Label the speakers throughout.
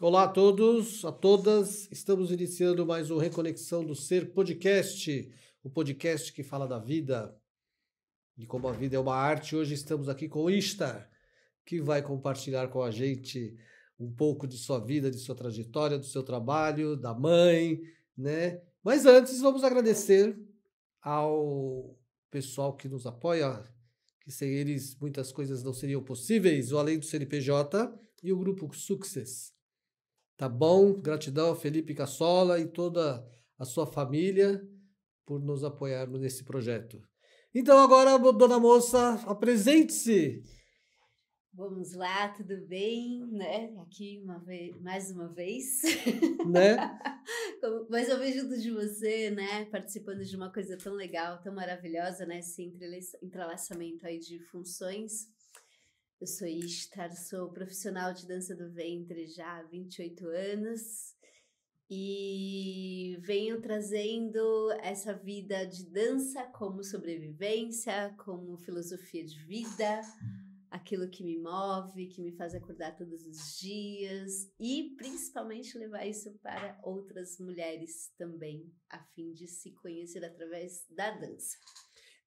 Speaker 1: Olá a todos, a todas. Estamos iniciando mais um Reconexão do Ser podcast, o podcast que fala da vida e como a vida é uma arte. Hoje estamos aqui com o Ishtar, que vai compartilhar com a gente um pouco de sua vida, de sua trajetória, do seu trabalho, da mãe, né? Mas antes, vamos agradecer ao pessoal que nos apoia, que sem eles muitas coisas não seriam possíveis, o Além do CNPJ e o Grupo Success. Tá bom? Gratidão a Felipe Cassola e toda a sua família por nos apoiar nesse projeto. Então agora, dona moça, apresente-se.
Speaker 2: Vamos lá, tudo bem, né? Aqui mais uma vez.
Speaker 1: Né?
Speaker 2: Mas eu vejo junto de você, né? Participando de uma coisa tão legal, tão maravilhosa, né? Esse entrelaçamento aí de funções. Eu sou Ishtar, sou profissional de dança do ventre já há 28 anos e venho trazendo essa vida de dança como sobrevivência, como filosofia de vida, aquilo que me move, que me faz acordar todos os dias e principalmente levar isso para outras mulheres também, a fim de se conhecer através da dança.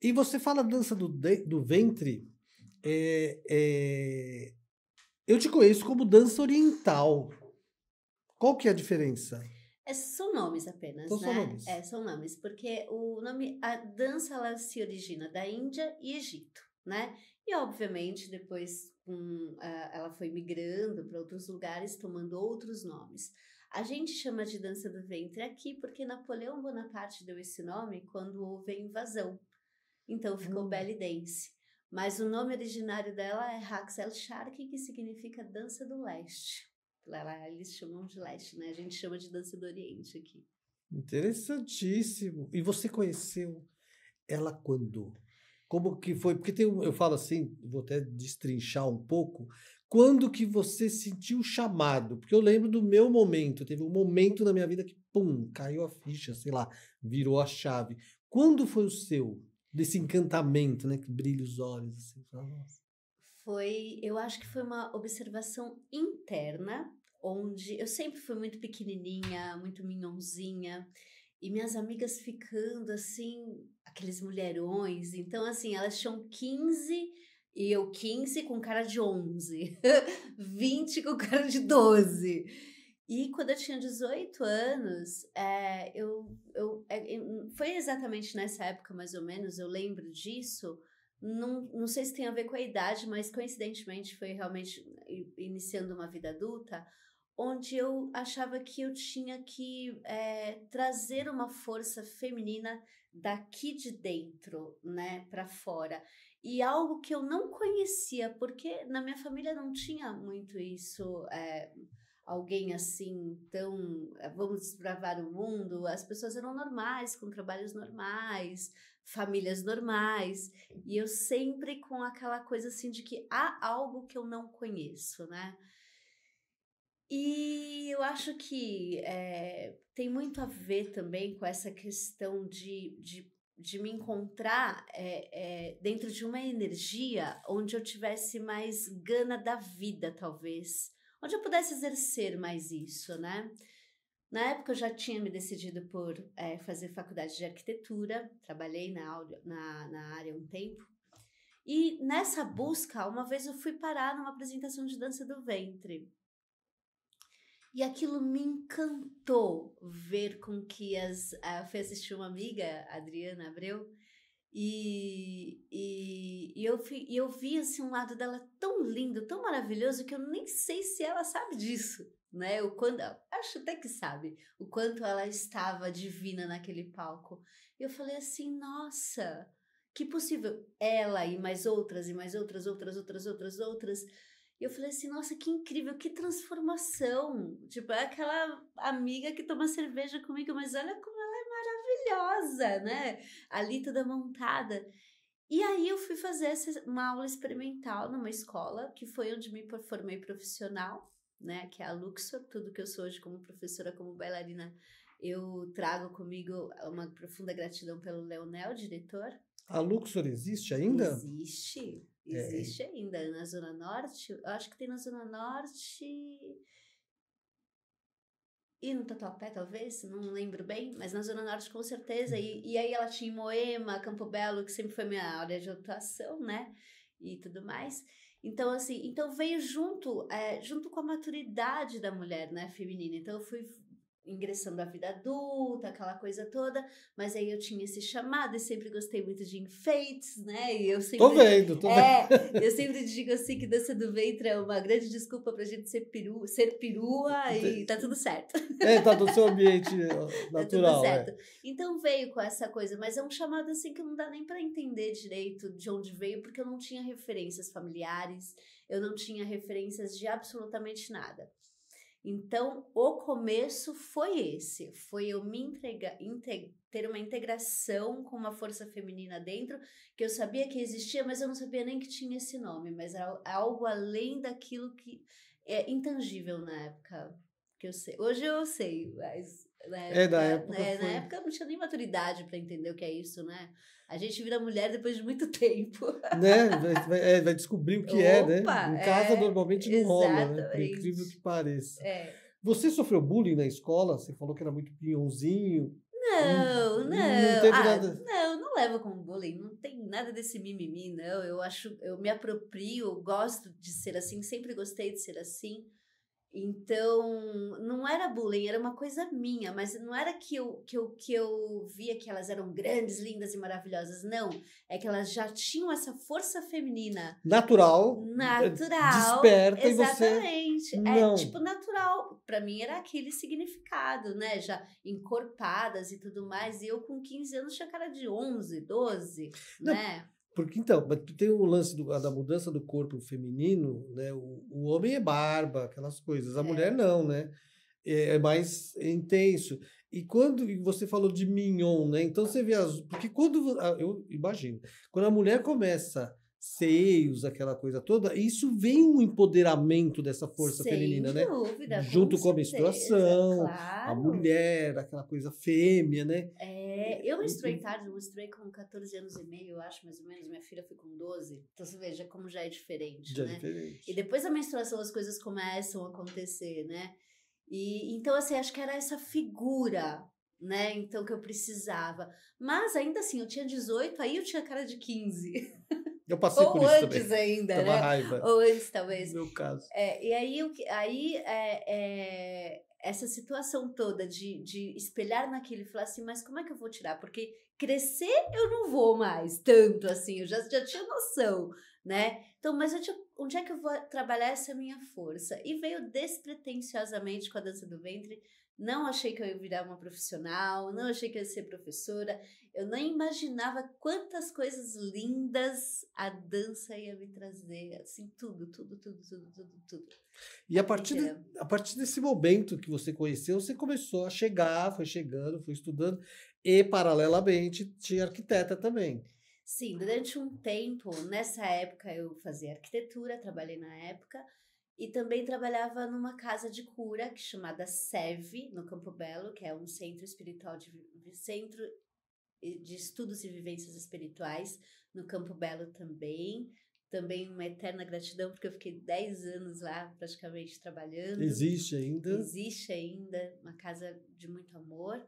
Speaker 1: E você fala dança do ventre, eu te conheço como dança oriental. Qual que é a diferença?
Speaker 2: São nomes apenas,
Speaker 1: Então,
Speaker 2: né?
Speaker 1: são nomes.
Speaker 2: São nomes, porque a dança ela se origina da Índia e Egito, né? E obviamente depois ela foi migrando para outros lugares, tomando outros nomes. A gente chama de dança do ventre aqui porque Napoleão Bonaparte deu esse nome quando houve a invasão. Então ficou belly dance. Mas o nome originário dela é Raqs el Sharqi, que significa dança do leste. Lá eles chamam de leste, né? A gente chama de dança do Oriente aqui.
Speaker 1: Interessantíssimo. E você conheceu ela quando? Como que foi? Porque eu falo assim, vou até destrinchar um pouco. Quando que você sentiu o chamado? Porque eu lembro do meu momento. Teve um momento na minha vida que, pum, caiu a ficha, sei lá, virou a chave. Quando foi o seu? Desse encantamento, né? Que brilha os olhos, assim. Nossa.
Speaker 2: Eu acho que foi uma observação interna, onde eu sempre fui muito pequenininha, muito minhonzinha, e minhas amigas ficando assim, aqueles mulherões, então assim, elas tinham 15 e eu 15 com cara de 11, 20 com cara de 12. E quando eu tinha 18 anos, foi exatamente nessa época, mais ou menos, eu lembro disso. Não sei se tem a ver com a idade, mas coincidentemente foi realmente iniciando uma vida adulta, onde eu achava que eu tinha que trazer uma força feminina daqui de dentro, né, para fora. E algo que eu não conhecia, porque na minha família não tinha muito isso, alguém assim tão, vamos desbravar o mundo. As pessoas eram normais, com trabalhos normais, famílias normais, e eu sempre com aquela coisa assim de que há algo que eu não conheço, né? E eu acho que tem muito a ver também com essa questão de me encontrar dentro de uma energia onde eu tivesse mais gana da vida, talvez. Onde eu pudesse exercer mais isso, né? Na época eu já tinha me decidido por fazer faculdade de arquitetura, trabalhei na área um tempo. E nessa busca, uma vez eu fui parar numa apresentação de dança do ventre. E aquilo me encantou ver com que eu fui assistir uma amiga, a Adriana Abreu, e eu vi assim, um lado dela tão lindo, tão maravilhoso, que eu nem sei se ela sabe disso, né? Acho até que sabe o quanto ela estava divina naquele palco. E eu falei assim, nossa, que possível ela e mais outras, outras. E eu falei assim, nossa, que incrível, que transformação. Tipo, é aquela amiga que toma cerveja comigo, mas olha como ela é maravilhosa, né? Ali toda montada. E aí eu fui fazer uma aula experimental numa escola, que foi onde me formei profissional, né? Que é a Luxor, tudo que eu sou hoje como professora, como bailarina, eu trago comigo uma profunda gratidão pelo Leonel, diretor.
Speaker 1: A Luxor existe ainda?
Speaker 2: Existe ainda na Zona Norte. Eu acho que tem na Zona Norte E no Tatuapé, talvez, não lembro bem, mas na Zona Norte com certeza. E aí ela tinha Moema, Campo Belo, que sempre foi minha área de atuação, né? E tudo mais. Então, assim, então veio junto com a maturidade da mulher, né, feminina. Então eu fui ingressando na vida adulta, aquela coisa toda, mas aí eu tinha esse chamado e sempre gostei muito de enfeites, né? E eu sempre
Speaker 1: Tô vendo.
Speaker 2: eu sempre digo assim que dança do ventre é uma grande desculpa pra gente ser perua e tá tudo certo.
Speaker 1: Tá do seu ambiente
Speaker 2: Tá tudo
Speaker 1: natural,
Speaker 2: certo. Então veio com essa coisa, mas é um chamado assim que não dá nem pra entender direito de onde veio, porque eu não tinha referências familiares, eu não tinha referências de absolutamente nada. Então, o começo foi esse, foi eu me ter uma integração com uma força feminina dentro, que eu sabia que existia, mas eu não sabia nem que tinha esse nome, mas era algo além daquilo que é intangível na época, que eu sei. Hoje eu sei, mas na época eu não tinha nem maturidade para entender o que é isso, né? A gente vira mulher depois de muito tempo.
Speaker 1: Né? Vai descobrir o que né? Em casa normalmente não rola, né? Por incrível que pareça. Você sofreu bullying na escola? Você falou que era muito pinhãozinho.
Speaker 2: Não.
Speaker 1: Não teve nada.
Speaker 2: Não levo como bullying, não tem nada desse mimimi, não. Eu me aproprio, gosto de ser assim, sempre gostei de ser assim. Então, não era bullying, era uma coisa minha, mas não era que eu via que elas eram grandes, lindas e maravilhosas, não. É que elas já tinham essa força feminina.
Speaker 1: Natural. Desperta
Speaker 2: exatamente.
Speaker 1: E você... Não.
Speaker 2: Tipo, natural. Pra mim era aquele significado, né? Já encorpadas e tudo mais. E eu com 15 anos tinha cara de 11, 12,
Speaker 1: não.
Speaker 2: Né?
Speaker 1: Porque, então, tem o lance da mudança do corpo feminino, né? O homem é barba, aquelas coisas. A mulher não, né? É mais intenso. E quando você falou de mignon, né? Então você vê porque quando eu imagino, quando a mulher começa seios, aquela coisa toda, isso vem um empoderamento dessa força feminina, né?
Speaker 2: Sem dúvida,
Speaker 1: junto com a menstruação,
Speaker 2: claro.
Speaker 1: a mulher, aquela coisa fêmea, né?
Speaker 2: Eu menstruei tarde, eu menstruei com 14 anos e meio, eu acho, mais ou menos. Minha filha foi com 12. Então você veja como já é diferente,
Speaker 1: já
Speaker 2: né?
Speaker 1: É diferente.
Speaker 2: E depois da menstruação as coisas começam a acontecer, né? E então, assim, acho que era essa figura, né? Então, que eu precisava. Mas ainda assim, eu tinha 18, aí eu tinha cara de 15.
Speaker 1: Eu passei por isso também.
Speaker 2: Ou antes ainda,
Speaker 1: Tava
Speaker 2: né?
Speaker 1: raiva.
Speaker 2: Ou antes, talvez.
Speaker 1: No meu caso.
Speaker 2: E aí essa situação toda de espelhar naquilo e falar assim, mas como é que eu vou tirar? Porque crescer eu não vou mais tanto assim, eu já tinha noção, né? Então, mas onde é que eu vou trabalhar essa minha força? E veio despretensiosamente com a dança do ventre. Não achei que eu ia virar uma profissional, não achei que eu ia ser professora. Eu nem imaginava quantas coisas lindas a dança ia me trazer, assim, tudo.
Speaker 1: E a partir desse momento que você conheceu, você começou a chegar, foi chegando, foi estudando, e paralelamente tinha arquiteta também.
Speaker 2: Sim, durante um tempo, nessa época eu fazia arquitetura, trabalhei na época, e também trabalhava numa casa de cura chamada SEV, no Campo Belo, que é um centro espiritual centro de estudos e vivências espirituais, no Campo Belo também. Também uma eterna gratidão, porque eu fiquei 10 anos lá praticamente trabalhando.
Speaker 1: Existe ainda?
Speaker 2: Existe ainda, uma casa de muito amor.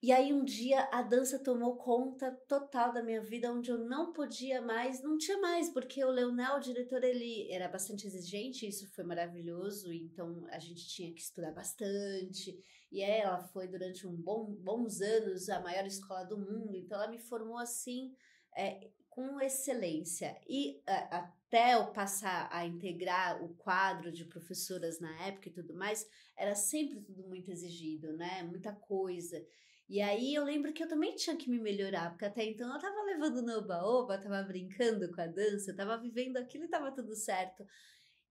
Speaker 2: E aí um dia a dança tomou conta total da minha vida, onde eu não podia mais, não tinha mais, porque o Leonel, o diretor, ele era bastante exigente, isso foi maravilhoso, então a gente tinha que estudar bastante, e ela foi durante bons anos a maior escola do mundo, então ela me formou assim, com excelência, e até eu passar a integrar o quadro de professoras na época e tudo mais, era sempre tudo muito exigido, né, muita coisa. E aí eu lembro que eu também tinha que me melhorar, porque até então eu tava levando no oba-oba, tava brincando com a dança, tava vivendo aquilo e tava tudo certo.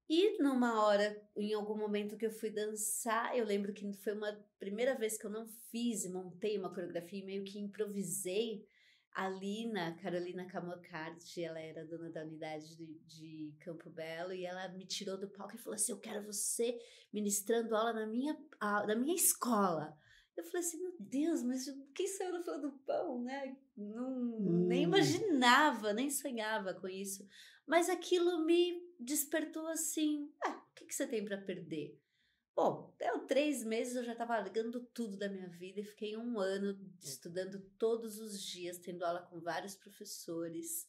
Speaker 2: E numa hora, em algum momento que eu fui dançar, eu lembro que foi uma primeira vez que eu não fiz e montei uma coreografia e meio que improvisei. A Lina, Carolina Cavalcante, ela era dona da unidade de Campo Belo e ela me tirou do palco e falou assim, eu quero você ministrando aula na minha escola. Eu falei assim, meu Deus, mas quem saiu na fila do pão, né? Nem imaginava, nem sonhava com isso. Mas aquilo me despertou assim, o que você tem para perder? Bom, deu 3 meses, eu já estava largando tudo da minha vida e fiquei 1 ano estudando todos os dias, tendo aula com vários professores.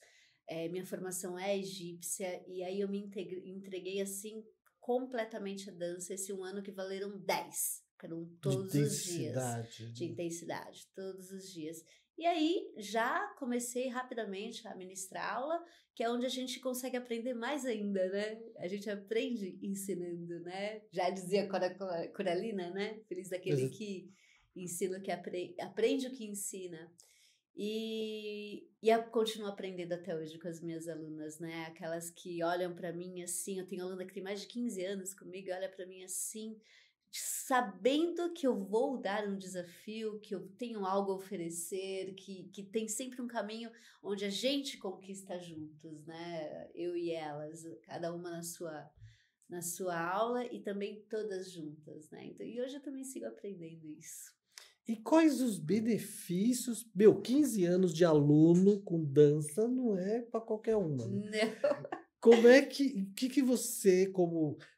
Speaker 2: Minha formação é egípcia e aí eu me entreguei assim completamente à dança. Esse 1 ano que valeram 10, eram todos os dias de intensidade, todos os dias. E aí já comecei rapidamente a ministrar aula, que é onde a gente consegue aprender mais ainda, né? A gente aprende ensinando, né? Já dizia Coralina, né? Feliz daquele que ensina o que aprende o que ensina. E continuo aprendendo até hoje com as minhas alunas, né? Aquelas que olham para mim assim, eu tenho aluna que tem mais de 15 anos comigo, olha para mim assim, sabendo que eu vou dar um desafio, que eu tenho algo a oferecer, que tem sempre um caminho onde a gente conquista juntos, né? Eu e elas, cada uma na sua aula e também todas juntas, né? Então, e hoje eu também sigo aprendendo isso.
Speaker 1: E quais os benefícios? 15 anos de aluno com dança não é para qualquer uma. Né?
Speaker 2: Não.
Speaker 1: Como é que você,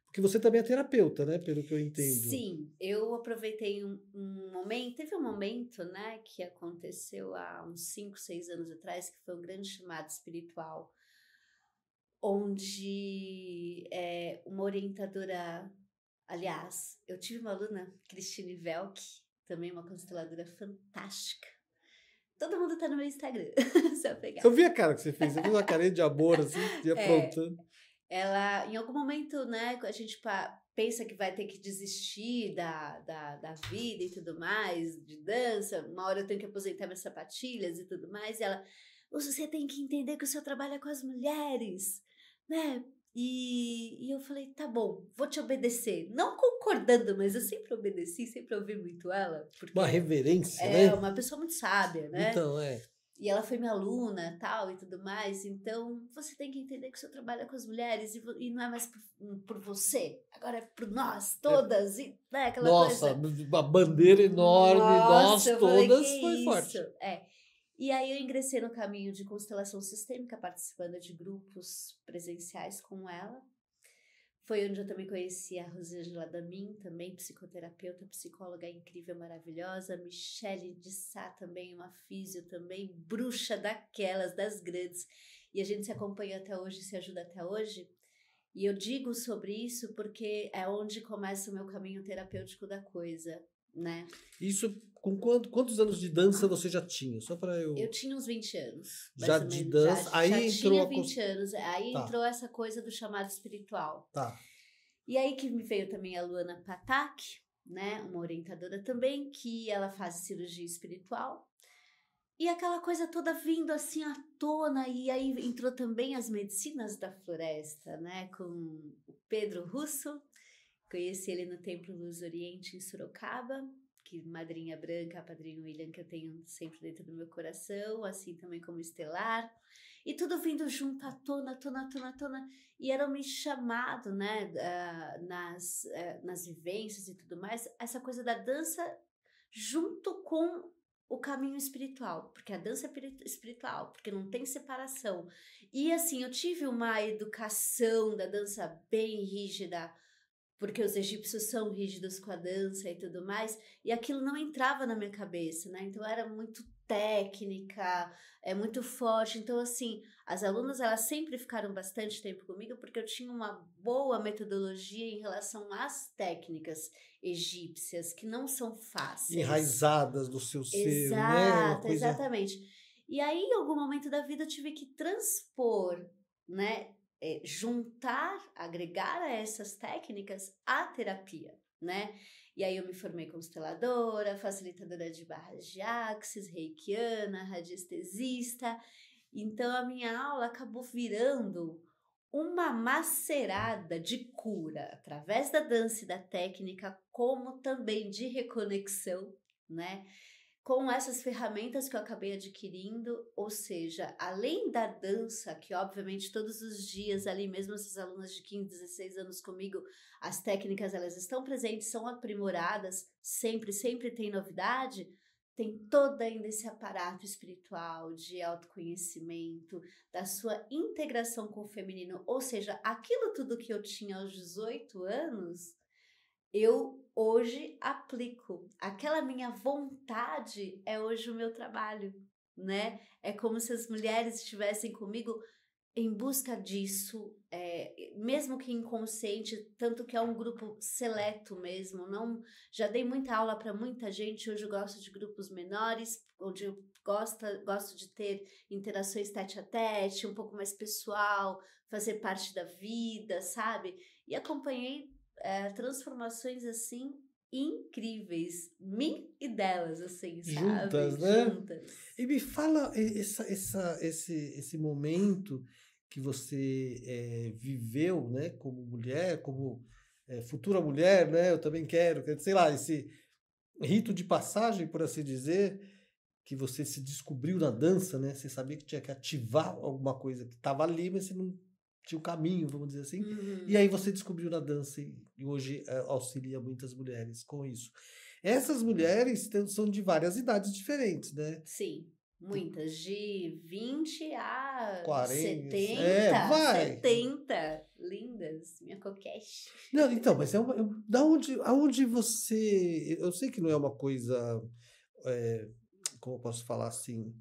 Speaker 1: porque você também é terapeuta, né? Pelo que eu entendo.
Speaker 2: Sim, eu aproveitei um momento, teve um momento, né, que aconteceu há uns 5, 6 anos atrás, que foi um grande chamado espiritual, onde uma orientadora, aliás, eu tive uma aluna, Cristine Velk, também uma consteladora fantástica. Todo mundo tá no meu Instagram, só pegar.
Speaker 1: Eu vi a cara que você fez, você fez uma carinha de amor, assim, de aprontando.
Speaker 2: Ela, em algum momento, né, a gente pensa que vai ter que desistir da vida e tudo mais, de dança, uma hora eu tenho que aposentar minhas sapatilhas e tudo mais, e ela, você tem que entender que o seu trabalho é com as mulheres, né? E eu falei, tá bom, vou te obedecer. Não concordando, mas eu sempre obedeci, sempre ouvi muito ela. Porque
Speaker 1: uma reverência, né?
Speaker 2: É uma pessoa muito sábia, né?
Speaker 1: Então,
Speaker 2: E ela foi minha aluna, tal, e tudo mais. Então, você tem que entender que o seu trabalho é com as mulheres e não é mais por você. Agora é por nós, todas. E, né, aquela
Speaker 1: nossa,
Speaker 2: coisa.
Speaker 1: Uma bandeira enorme,
Speaker 2: nossa,
Speaker 1: nós todas, foi
Speaker 2: isso?
Speaker 1: forte.
Speaker 2: E aí eu ingressei no caminho de constelação sistêmica, participando de grupos presenciais com ela. Foi onde eu também conheci a Rosângela Damin, também psicoterapeuta, psicóloga incrível, maravilhosa. Michele de Sá, também uma físio, também bruxa daquelas, das grandes. E a gente se acompanha até hoje, se ajuda até hoje. E eu digo sobre isso porque é onde começa o meu caminho terapêutico da coisa, né?
Speaker 1: Isso, com quantos anos de dança você já tinha? Só para eu...
Speaker 2: Eu tinha uns 20 anos.
Speaker 1: Já de dança? Aí
Speaker 2: já
Speaker 1: entrou
Speaker 2: tinha 20 anos. Aí
Speaker 1: tá.
Speaker 2: entrou essa coisa do chamado espiritual.
Speaker 1: Tá.
Speaker 2: E aí que me veio também a Luana Patak, né? Uma orientadora também, que ela faz cirurgia espiritual. E aquela coisa toda vindo assim à tona, e aí entrou também as medicinas da floresta, né? Com o Pedro Russo, conheci ele no Templo Luz Oriente em Sorocaba, que madrinha branca, padrinho William, que eu tenho sempre dentro do meu coração, assim também como Estelar, e tudo vindo junto à tona, e era um chamado, né, nas vivências e tudo mais, essa coisa da dança junto com o caminho espiritual, porque a dança é espiritual, porque não tem separação. E assim, eu tive uma educação da dança bem rígida, porque os egípcios são rígidos com a dança e tudo mais, e aquilo não entrava na minha cabeça, né? Então era muito técnica, muito forte. Então, assim, as alunas, elas sempre ficaram bastante tempo comigo porque eu tinha uma boa metodologia em relação às técnicas egípcias, que não são fáceis.
Speaker 1: Enraizadas do seu ser,
Speaker 2: Exato, né? Exatamente. E aí, em algum momento da vida, eu tive que transpor, né? Juntar, agregar a essas técnicas a terapia, né? E aí eu me formei consteladora, facilitadora de barras de axis, reikiana, radiestesista. Então a minha aula acabou virando uma macerada de cura através da dança e da técnica, como também de reconexão, né? Com essas ferramentas que eu acabei adquirindo, ou seja, além da dança, que obviamente todos os dias ali, mesmo essas alunas de 15, 16 anos comigo, as técnicas elas estão presentes, são aprimoradas, sempre tem novidade, tem todo ainda esse aparato espiritual de autoconhecimento, da sua integração com o feminino, ou seja, aquilo tudo que eu tinha aos 18 anos, eu hoje aplico. Aquela minha vontade é hoje o meu trabalho, né? É como se as mulheres estivessem comigo em busca disso, mesmo que inconsciente, tanto que é um grupo seleto mesmo. Não, já dei muita aula para muita gente, hoje eu gosto de grupos menores, onde eu gosto de ter interações tete a tete, um pouco mais pessoal, fazer parte da vida, sabe? E acompanhei transformações assim incríveis, mim e delas, assim,
Speaker 1: Juntas,
Speaker 2: sabe?
Speaker 1: né?
Speaker 2: Juntas.
Speaker 1: E me fala esse momento que você viveu, né, como mulher, como futura mulher, né? Eu também quero, sei lá, esse rito de passagem, por assim dizer, que você se descobriu na dança, né? Você sabia que tinha que ativar alguma coisa que estava ali, mas você não tinha o caminho, vamos dizer assim. E aí você descobriu na dança e hoje auxilia muitas mulheres com isso. Essas mulheres são de várias idades diferentes, né?
Speaker 2: Sim, muitas, de 20 a
Speaker 1: 40,
Speaker 2: 70,
Speaker 1: vai.
Speaker 2: 70, lindas, minha coquete.
Speaker 1: Não, então, mas da onde, aonde você, eu sei que não é uma coisa, é, como eu posso falar assim,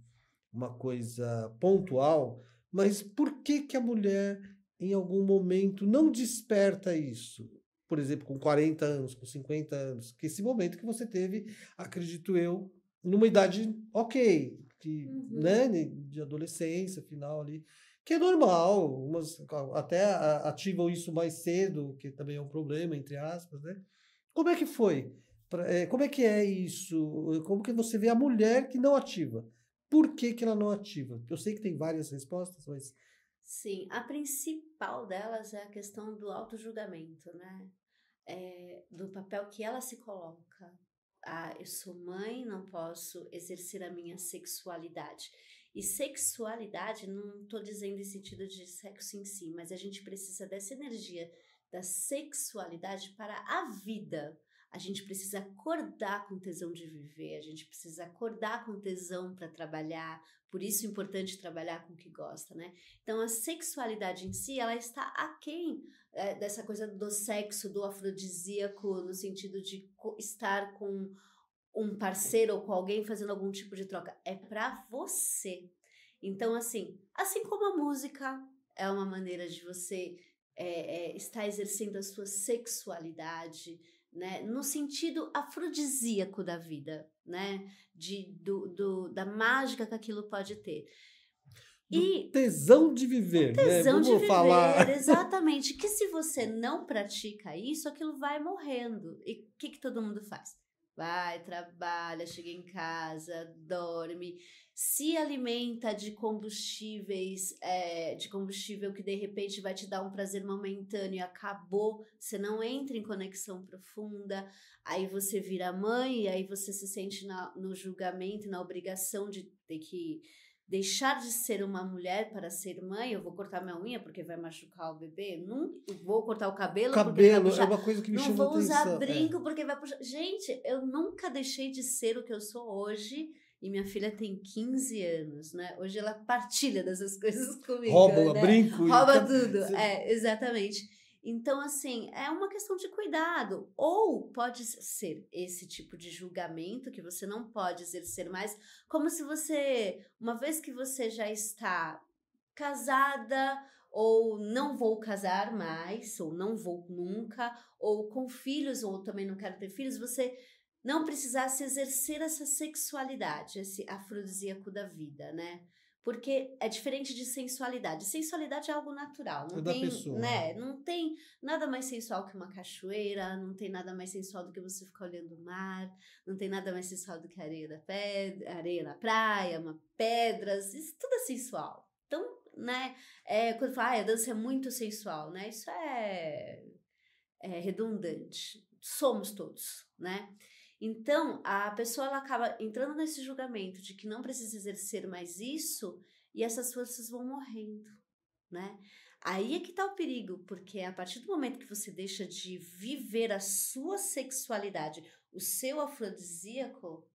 Speaker 1: uma coisa pontual, mas por que que a mulher em algum momento não desperta isso? Por exemplo, com 40 anos, com 50 anos, que esse momento que você teve, acredito eu, numa idade ok, que, né, de adolescência, final ali, que é normal, umas até ativam isso mais cedo, que também é um problema, entre aspas, né? Como é que foi? Como é que é isso? Como que você vê a mulher que não ativa? Por que que ela não ativa? Eu sei que tem várias respostas, mas
Speaker 2: Sim, a principal delas é a questão do autojulgamento, né? Do papel que ela se coloca. Ah, eu sou mãe, não posso exercer a minha sexualidade. E sexualidade, não estou dizendo em sentido de sexo em si, mas a gente precisa dessa energia da sexualidade para a vida. A gente precisa acordar com tesão de viver, a gente precisa acordar com tesão para trabalhar, por isso é importante trabalhar com o que gosta, né? Então a sexualidade em si, ela está aquém dessa coisa do sexo, do afrodisíaco, no sentido de estar com um parceiro ou com alguém fazendo algum tipo de troca. É para você. Então, assim como a música é uma maneira de você estar exercendo a sua sexualidade, né, no sentido afrodisíaco da vida, né, da mágica que aquilo pode ter.
Speaker 1: do
Speaker 2: E
Speaker 1: tesão de viver, né?
Speaker 2: tesão de
Speaker 1: Vamos
Speaker 2: viver,
Speaker 1: falar.
Speaker 2: exatamente. Que se você não pratica isso, aquilo vai morrendo. E o que todo mundo faz? Vai, trabalha, chega em casa, dorme, se alimenta de combustíveis, de combustível que de repente vai te dar um prazer momentâneo e acabou. Você não entra em conexão profunda, aí você vira mãe, e aí você se sente no julgamento, na obrigação de ter que deixar de ser uma mulher para ser mãe. Eu vou cortar minha unha porque vai machucar o bebê. Não vou cortar o cabelo porque ele vai
Speaker 1: Cabelo é
Speaker 2: puxar.
Speaker 1: uma coisa que me
Speaker 2: Não
Speaker 1: chama
Speaker 2: vou usar
Speaker 1: atenção.
Speaker 2: brinco porque vai puxar. Gente, eu nunca deixei de ser o que eu sou hoje. E minha filha tem 15 anos, né? Hoje ela partilha dessas coisas comigo,
Speaker 1: Rouba,
Speaker 2: né?
Speaker 1: brinco
Speaker 2: Rouba tudo. Exatamente. Então, é uma questão de cuidado. Ou pode ser esse tipo de julgamento que você não pode exercer mais, como se você, uma vez que você já está casada, ou não vou casar mais, ou não vou nunca, ou com filhos, ou também não quero ter filhos, você não precisasse exercer essa sexualidade, esse afrodisíaco da vida, né? Porque é diferente de sensualidade. Sensualidade é algo natural,
Speaker 1: É
Speaker 2: não
Speaker 1: da
Speaker 2: tem,
Speaker 1: pessoa.
Speaker 2: né? Não tem nada mais sensual que uma cachoeira, não tem nada mais sensual do que você ficar olhando o mar, não tem nada mais sensual do que a areia da pedra, areia na praia, uma pedras, isso tudo é sensual. Então, né? Quando fala, a dança é muito sensual, né? Isso é redundante. Somos todos, né? Então, a pessoa ela acaba entrando nesse julgamento de que não precisa exercer mais isso e essas forças vão morrendo, né? Aí é que tá o perigo, porque a partir do momento que você deixa de viver a sua sexualidade, o seu afrodisíaco,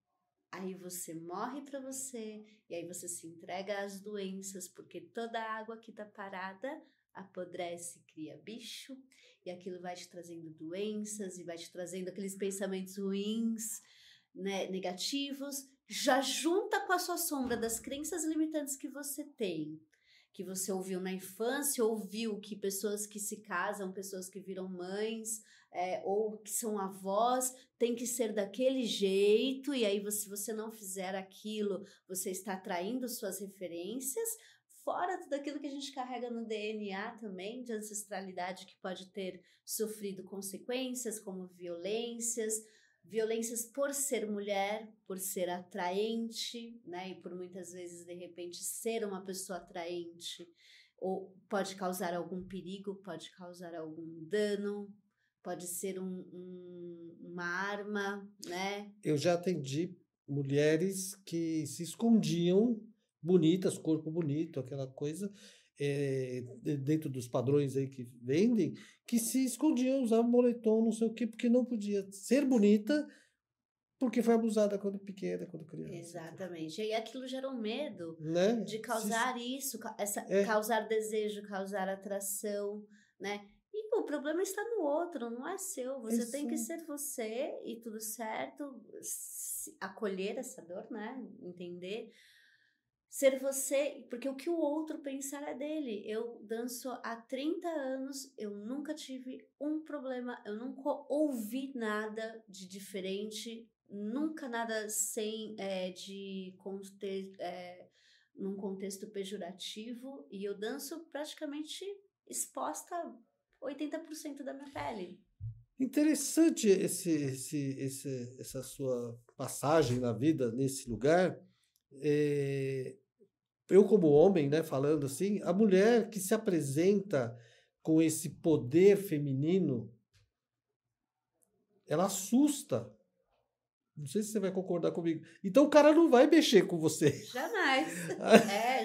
Speaker 2: aí você morre para você e aí você se entrega às doenças, porque toda a água que tá parada apodrece, cria bicho, e aquilo vai te trazendo doenças e vai te trazendo aqueles pensamentos ruins, né, negativos, já junta com a sua sombra das crenças limitantes que você tem, que você ouviu na infância, ouviu que pessoas que se casam, pessoas que viram mães, ou que são avós, tem que ser daquele jeito, e aí se você não fizer aquilo, você está traindo suas referências, fora tudo aquilo que a gente carrega no DNA também, de ancestralidade, que pode ter sofrido consequências, como violências por ser mulher, por ser atraente, né? E por muitas vezes, de repente, ser uma pessoa atraente ou pode causar algum perigo, pode causar algum dano, pode ser uma arma, né?
Speaker 1: Eu já atendi mulheres que se escondiam bonitas, corpo bonito, aquela coisa, dentro dos padrões aí que vendem, que se escondiam, usavam moletom, não sei o quê, porque não podia ser bonita, porque foi abusada quando pequena, quando criança.
Speaker 2: Exatamente. E aquilo gera um medo,
Speaker 1: né?
Speaker 2: de causar isso,
Speaker 1: É.
Speaker 2: causar desejo, causar atração, né? E o problema está no outro, não é seu. Você tem que ser você e tudo certo, acolher essa dor, né? Entender. Ser você, porque o que o outro pensar é dele. Eu danço há 30 anos, eu nunca tive um problema, eu nunca ouvi nada de diferente, nunca nada num contexto pejorativo, e eu danço praticamente exposta 80% da minha pele.
Speaker 1: Interessante essa sua passagem na vida nesse lugar. Eu como homem, né, falando assim, a mulher que se apresenta com esse poder feminino, ela assusta. Não sei se você vai concordar comigo. Então o cara não vai mexer com você.
Speaker 2: Jamais.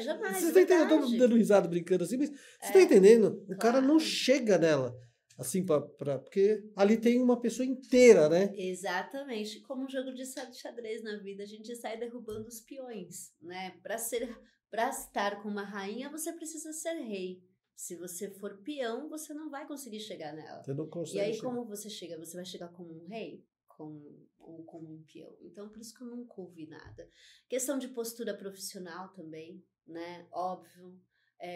Speaker 2: Jamais.
Speaker 1: Você está entendendo? Eu tô dando risada, brincando assim, mas você está entendendo? O cara não chega nela. Assim, porque ali tem uma pessoa inteira, né?
Speaker 2: Exatamente. Como um jogo de xadrez na vida, a gente sai derrubando os peões, né? Para estar com uma rainha, você precisa ser rei. Se você for peão, você não vai conseguir chegar nela.
Speaker 1: Você não consegue.
Speaker 2: E aí, como você chega? Você vai chegar como um rei? Ou como um peão? Então, por isso que eu nunca ouvi nada. Questão de postura profissional também, né? Óbvio.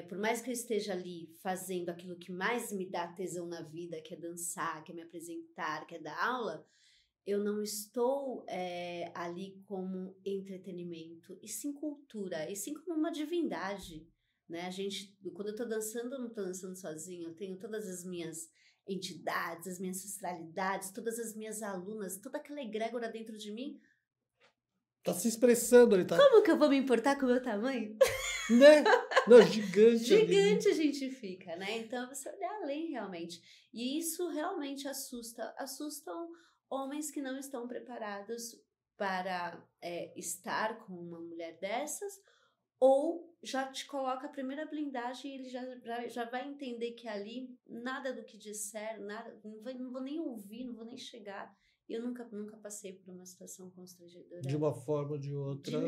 Speaker 2: Por mais que eu esteja ali fazendo aquilo que mais me dá tesão na vida, que é dançar, que é me apresentar, que é dar aula, eu não estou ali como entretenimento, e sim cultura, e sim como uma divindade, né? Quando eu tô dançando, eu não tô dançando sozinha, eu tenho todas as minhas entidades, as minhas ancestralidades, todas as minhas alunas, toda aquela egrégora dentro de mim.
Speaker 1: Tá se expressando ali, tá?
Speaker 2: Como que eu vou me importar com o meu tamanho?
Speaker 1: Né? Não, gigante.
Speaker 2: Gigante a gente fica, né? Então, você olhar além realmente. E isso realmente assustam homens que não estão preparados para estar com uma mulher dessas, ou já te coloca a primeira blindagem e ele já vai entender que ali nada do que disser, nada, não vou nem ouvir, não vou nem chegar. Eu nunca passei por uma situação constrangedora.
Speaker 1: De uma forma ou de outra.
Speaker 2: De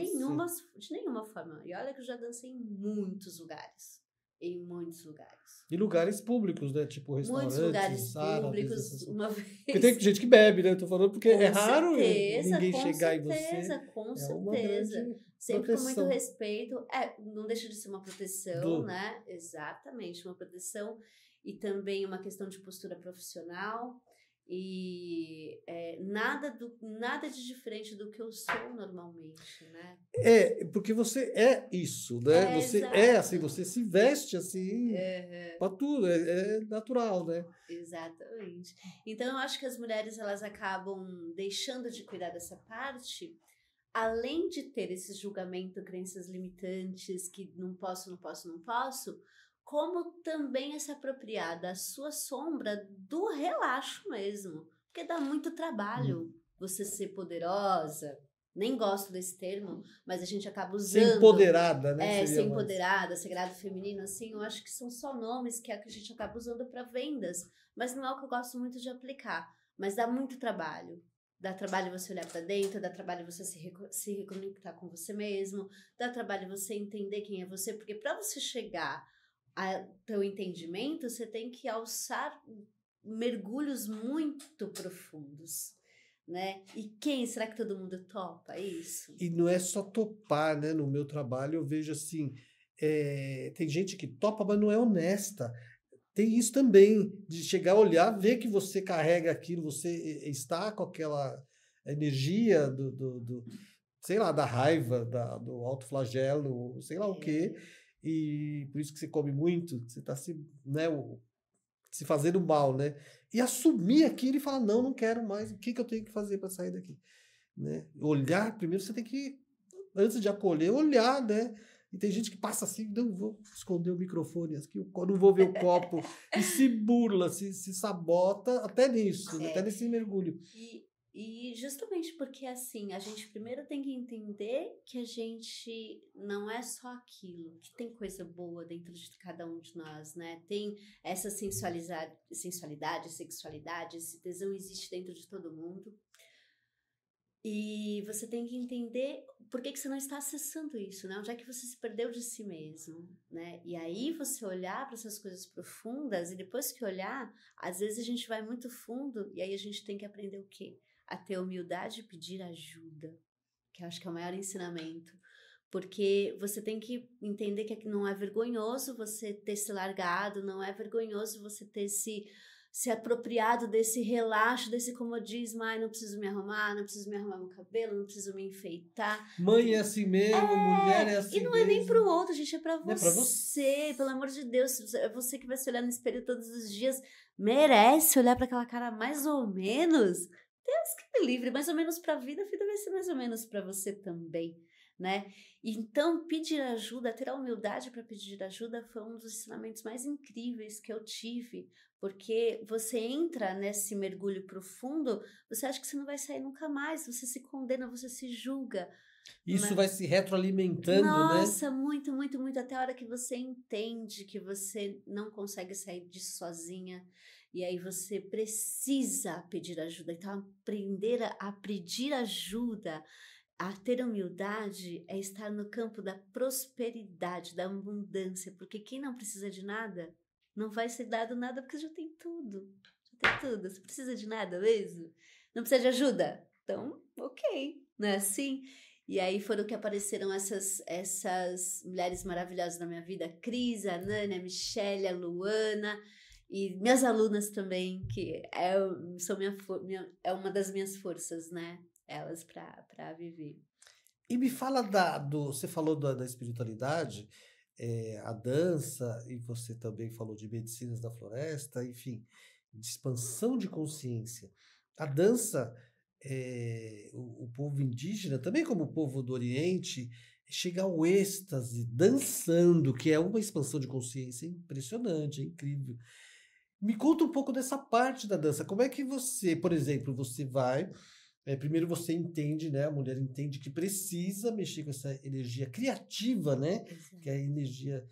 Speaker 2: nenhuma forma. E olha que eu já dancei em muitos lugares. Em muitos lugares.
Speaker 1: E lugares públicos, né? Tipo restaurantes,
Speaker 2: muitos lugares públicos, uma vez.
Speaker 1: Porque tem gente que bebe, né? Eu tô falando porque é raro ninguém chegar
Speaker 2: em você. Com certeza. Sempre com muito respeito. Não deixa de ser uma proteção, né? Exatamente, uma proteção. E também uma questão de postura profissional. E nada de diferente do que eu sou normalmente, né?
Speaker 1: Porque você é isso, né? Você
Speaker 2: exato.
Speaker 1: assim, você se veste assim pra tudo, é natural, né?
Speaker 2: Exatamente. Então eu acho que as mulheres, elas acabam deixando de cuidar dessa parte, além de ter esse julgamento, crenças limitantes, que não posso, como também é se apropriar da sua sombra do relaxo mesmo. Porque dá muito trabalho você ser poderosa. Nem gosto desse termo, mas a gente acaba usando.
Speaker 1: Ser empoderada, né?
Speaker 2: Ser empoderada, sagrado feminino, assim, eu acho que são só nomes que a gente acaba usando para vendas. Mas não é o que eu gosto muito de aplicar. Mas dá muito trabalho. Dá trabalho você olhar para dentro, dá trabalho você se reconectar com você mesmo, dá trabalho você entender quem é você, porque para você chegar teu entendimento, você tem que alçar mergulhos muito profundos, né? E será que todo mundo topa isso?
Speaker 1: E não é só topar, né? No meu trabalho eu vejo assim, tem gente que topa, mas não é honesta. Tem isso também, de chegar, olhar, ver que você carrega aquilo, você está com aquela energia sei lá, da raiva, do autoflagelo, sei lá o quê, e por isso que você come muito, você está se fazendo mal, né? E assumir aquilo e falar, não quero mais, o que eu tenho que fazer para sair daqui? Né? Olhar, primeiro você tem que, antes de acolher, olhar, né? E tem gente que passa assim, não vou esconder o microfone aqui, não vou ver o copo, e se burla, se sabota até nisso, até nesse mergulho.
Speaker 2: E justamente porque, assim, a gente primeiro tem que entender que a gente não é só aquilo, que tem coisa boa dentro de cada um de nós, né? Tem essa sensualidade, sexualidade, esse tesão existe dentro de todo mundo. E você tem que entender por que você não está acessando isso, né? Onde é que você se perdeu de si mesmo, né? E aí você olhar para essas coisas profundas e depois que olhar, às vezes a gente vai muito fundo e aí a gente tem que aprender o quê? A ter humildade e pedir ajuda, que eu acho que é o maior ensinamento. Porque você tem que entender que não é vergonhoso você ter se largado, não é vergonhoso você ter se apropriado desse relaxo, desse comodismo, não preciso me arrumar, não preciso me arrumar meu cabelo, não preciso me enfeitar.
Speaker 1: Mãe é assim mesmo, mulher é assim mesmo.
Speaker 2: E não é nem pro outro, gente, é pra você.
Speaker 1: É pra você.
Speaker 2: Pelo amor de Deus, é você que vai se olhar no espelho todos os dias, merece olhar para aquela cara mais ou menos? Deus que me livre, mais ou menos pra vida, a vida vai ser mais ou menos pra você também, né? Então, pedir ajuda, ter a humildade para pedir ajuda foi um dos ensinamentos mais incríveis que eu tive, porque você entra nesse mergulho profundo, você acha que você não vai sair nunca mais, você se condena, você se julga.
Speaker 1: Isso vai se retroalimentando, né?
Speaker 2: Nossa, muito, muito, muito, até a hora que você entende que você não consegue sair disso sozinha, e aí você precisa pedir ajuda. Então, aprender a pedir ajuda, a ter humildade é estar no campo da prosperidade, da abundância, porque quem não precisa de nada, não vai ser dado nada porque já tem tudo. Já tem tudo. Você precisa de nada mesmo? Não precisa de ajuda? Então, ok, não é assim? E aí foram que apareceram essas mulheres maravilhosas na minha vida, a Cris, a Nani, a Michelle, a Luana, e minhas alunas também, que é uma das minhas forças, né? Elas para viver.
Speaker 1: E me fala você falou da espiritualidade, a dança, e você também falou de medicinas da floresta, enfim, de expansão de consciência. A dança, o povo indígena, também como o povo do Oriente, chega ao êxtase dançando, que é uma expansão de consciência impressionante, é incrível. Me conta um pouco dessa parte da dança. Como é que você, por exemplo, você vai... primeiro você entende, né? A mulher entende que precisa mexer com essa energia criativa, né?
Speaker 2: Exato. Que
Speaker 1: é a energia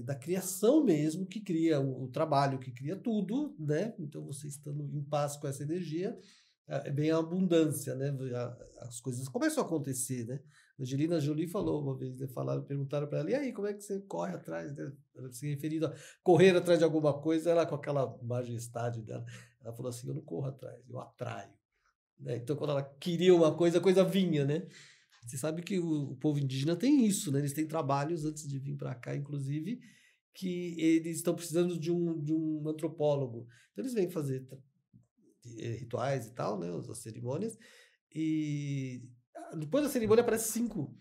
Speaker 1: da criação mesmo, que cria o trabalho, que cria tudo, né? Então você estando em paz com essa energia, vem a abundância, né? As coisas começam a acontecer, né? A Angelina Jolie falou uma vez, né? Perguntaram para ela, e aí, como é que você corre atrás, né? Se referindo a correr atrás de alguma coisa, ela com aquela majestade dela, ela falou assim, eu não corro atrás, eu atraio. Né? Então, quando ela queria uma coisa, a coisa vinha, né? Você sabe que o povo indígena tem isso, né? Eles têm trabalhos antes de vir para cá, inclusive, que eles estão precisando de um antropólogo. Então, eles vêm fazer rituais e tal, né? As cerimônias. E depois da cerimônia aparece 5.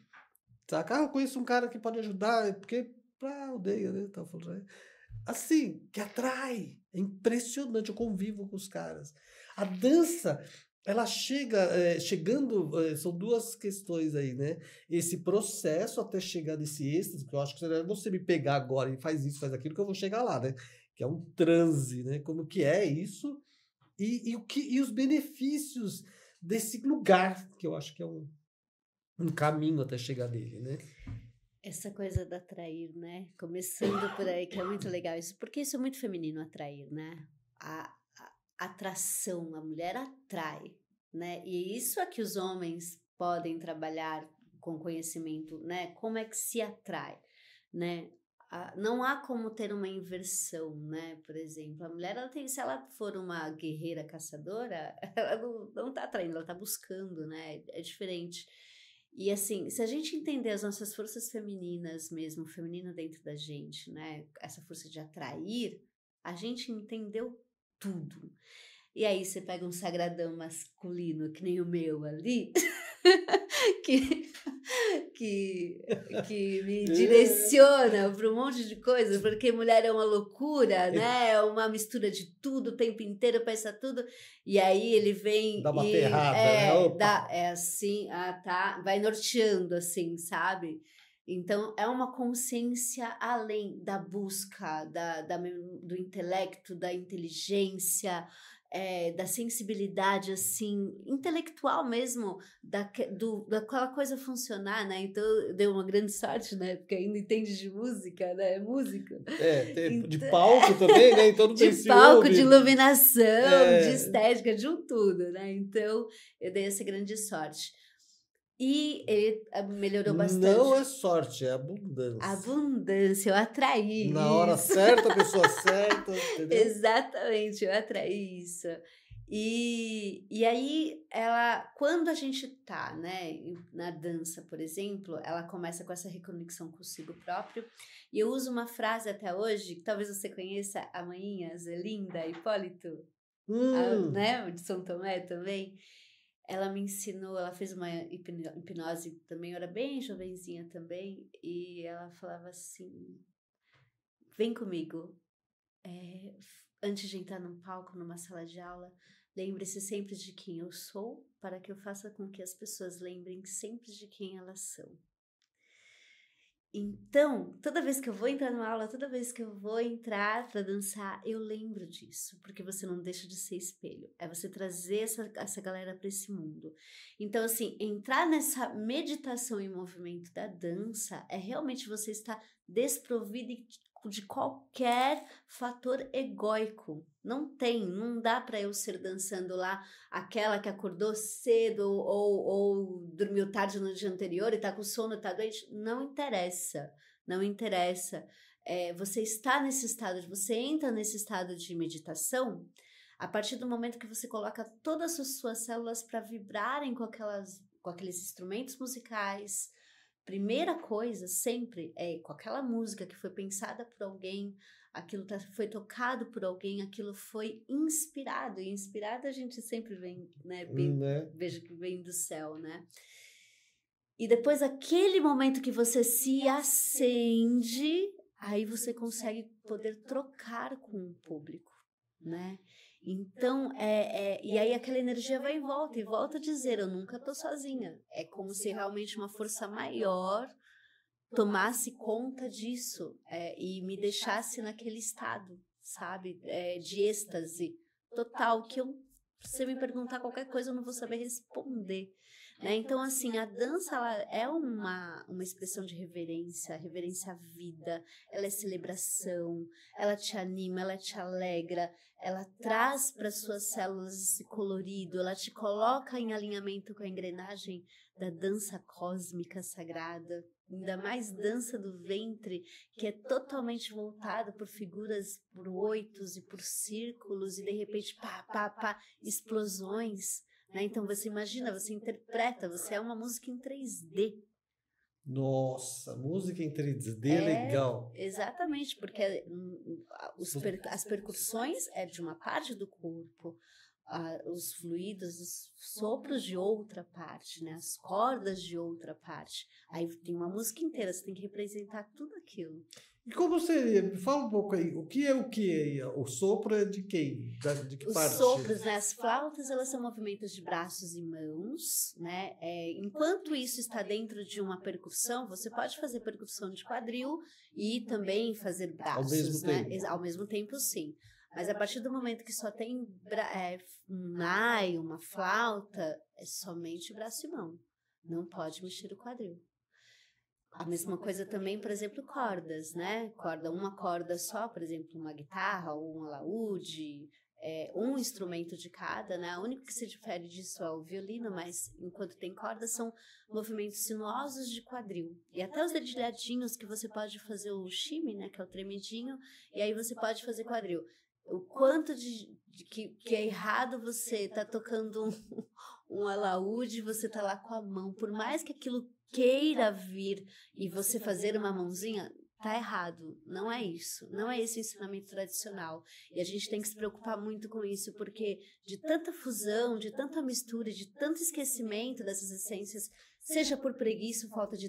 Speaker 1: Saca? Eu conheço um cara que pode ajudar, porque pra aldeia, né? Tá falando, assim, que atrai. É impressionante, eu convivo com os caras. A dança, ela chegando, são duas questões aí, né? Esse processo até chegar nesse êxtase, que eu acho que não é você me pegar agora e faz isso, faz aquilo, que eu vou chegar lá, né? Que é um transe, né? Como que é isso? E os benefícios desse lugar, que eu acho que é um caminho até chegar nele, né?
Speaker 2: Essa coisa da atrair, né? Começando por aí, que é muito legal isso, porque isso é muito feminino, atrair, né? A atração, a mulher atrai, né? E isso é que os homens podem trabalhar com conhecimento, né? Como é que se atrai, né? não há como ter uma inversão, né? Por exemplo, a mulher, se ela for uma guerreira caçadora, ela não tá atraindo, ela tá buscando, né? É diferente. E assim, se a gente entender as nossas forças femininas mesmo, o feminino dentro da gente, né? Essa força de atrair, a gente entendeu tudo. E aí você pega um sagradão masculino, que nem o meu ali, que, que me direciona para um monte de coisa, porque mulher é uma loucura, né? É uma mistura de tudo o tempo inteiro, pensa tudo. E aí ele vem
Speaker 1: dá uma ferrada, né? Opa.
Speaker 2: é assim, tá, vai norteando assim, sabe? Então, é uma consciência além da busca, do intelecto, da inteligência, da sensibilidade, assim, intelectual mesmo, daquela coisa funcionar, né? Então, deu uma grande sorte, né? Porque ainda entende de música, né? É música.
Speaker 1: De palco também, né? Então,
Speaker 2: de palco, de iluminação, de estética, de tudo, né? Então, eu dei essa grande sorte. E ele melhorou bastante.
Speaker 1: Não é sorte, é abundância.
Speaker 2: Abundância, eu atraí
Speaker 1: Na hora certa, a pessoa certa, entendeu?
Speaker 2: Exatamente, eu atraí isso. E aí, quando a gente tá, né, na dança, por exemplo, ela começa com essa reconexão consigo próprio. E eu uso uma frase até hoje, que talvez você conheça, a Mainha Zelinda Hipólito, né, de São Tomé também. Ela me ensinou, ela fez uma hipnose também, eu era bem jovenzinha também, e ela falava assim, vem comigo, antes de entrar num palco, numa sala de aula, lembre-se sempre de quem eu sou, para que eu faça com que as pessoas lembrem sempre de quem elas são. Então, toda vez que eu vou entrar numa aula, toda vez que eu vou entrar para dançar, eu lembro disso, porque você não deixa de ser espelho. É você trazer essa galera para esse mundo. Então, assim, entrar nessa meditação em movimento da dança é realmente você estar desprovido de qualquer fator egóico. Não dá para eu ser dançando lá aquela que acordou cedo ou dormiu tarde no dia anterior e tá com sono, tá doente. Não interessa. Você está nesse estado, você entra nesse estado de meditação a partir do momento que você coloca todas as suas células para vibrarem com aqueles instrumentos musicais. Primeira coisa, sempre, com aquela música que foi pensada por alguém, aquilo foi tocado por alguém, aquilo foi inspirado. E inspirado a gente sempre vem, né? Veja que vem do céu, né? E depois, aquele momento que você se acende, aí você consegue poder trocar com o público, né? Então, e aí aquela energia vai e volta a dizer, eu nunca tô sozinha. É como se realmente uma força maior tomasse conta disso e me deixasse naquele estado, sabe? De êxtase total, que se você me perguntar qualquer coisa, eu não vou saber responder. Né? Então, assim, a dança ela é uma expressão de reverência à vida, ela é celebração, ela te anima, ela te alegra, ela traz para suas células esse colorido, ela te coloca em alinhamento com a engrenagem da dança cósmica sagrada, ainda mais dança do ventre, que é totalmente voltada por figuras, por oitos e por círculos, e de repente, pá, explosões. Né? Então você imagina, você interpreta, você é uma música em 3D.
Speaker 1: Nossa, música em 3D é legal.
Speaker 2: Exatamente, porque as percussões é de uma parte do corpo, os fluidos, os sopros de outra parte, né? As cordas de outra parte. Aí tem uma música inteira, você tem que representar tudo aquilo.
Speaker 1: E como seria? Me fala um pouco aí, o que é o que aí? O sopro é de quem? De que parte?
Speaker 2: Os sopros, né? As flautas, elas são movimentos de braços e mãos, né? Enquanto isso está dentro de uma percussão, você pode fazer percussão de quadril e também fazer braços, né? Ao mesmo tempo, sim. Mas a partir do momento que só tem um nai, uma flauta, é somente braço e mão. Não pode mexer o quadril. A mesma coisa também, por exemplo, cordas, né? Uma corda só, por exemplo, uma guitarra ou um alaúde, um instrumento de cada, né? O único que se difere disso é o violino, mas enquanto tem cordas são movimentos sinuosos de quadril. E até os dedilhadinhos que você pode fazer o shimmy, né? Que é o tremidinho, e aí você pode fazer quadril. O quanto que é errado você tá tocando um alaúde, você tá lá com a mão, por mais que aquilo queira vir e você fazer uma mãozinha, tá errado, não é isso, não é esse o ensinamento tradicional, e a gente tem que se preocupar muito com isso, porque de tanta fusão, de tanta mistura, de tanto esquecimento dessas essências, seja por preguiça, falta de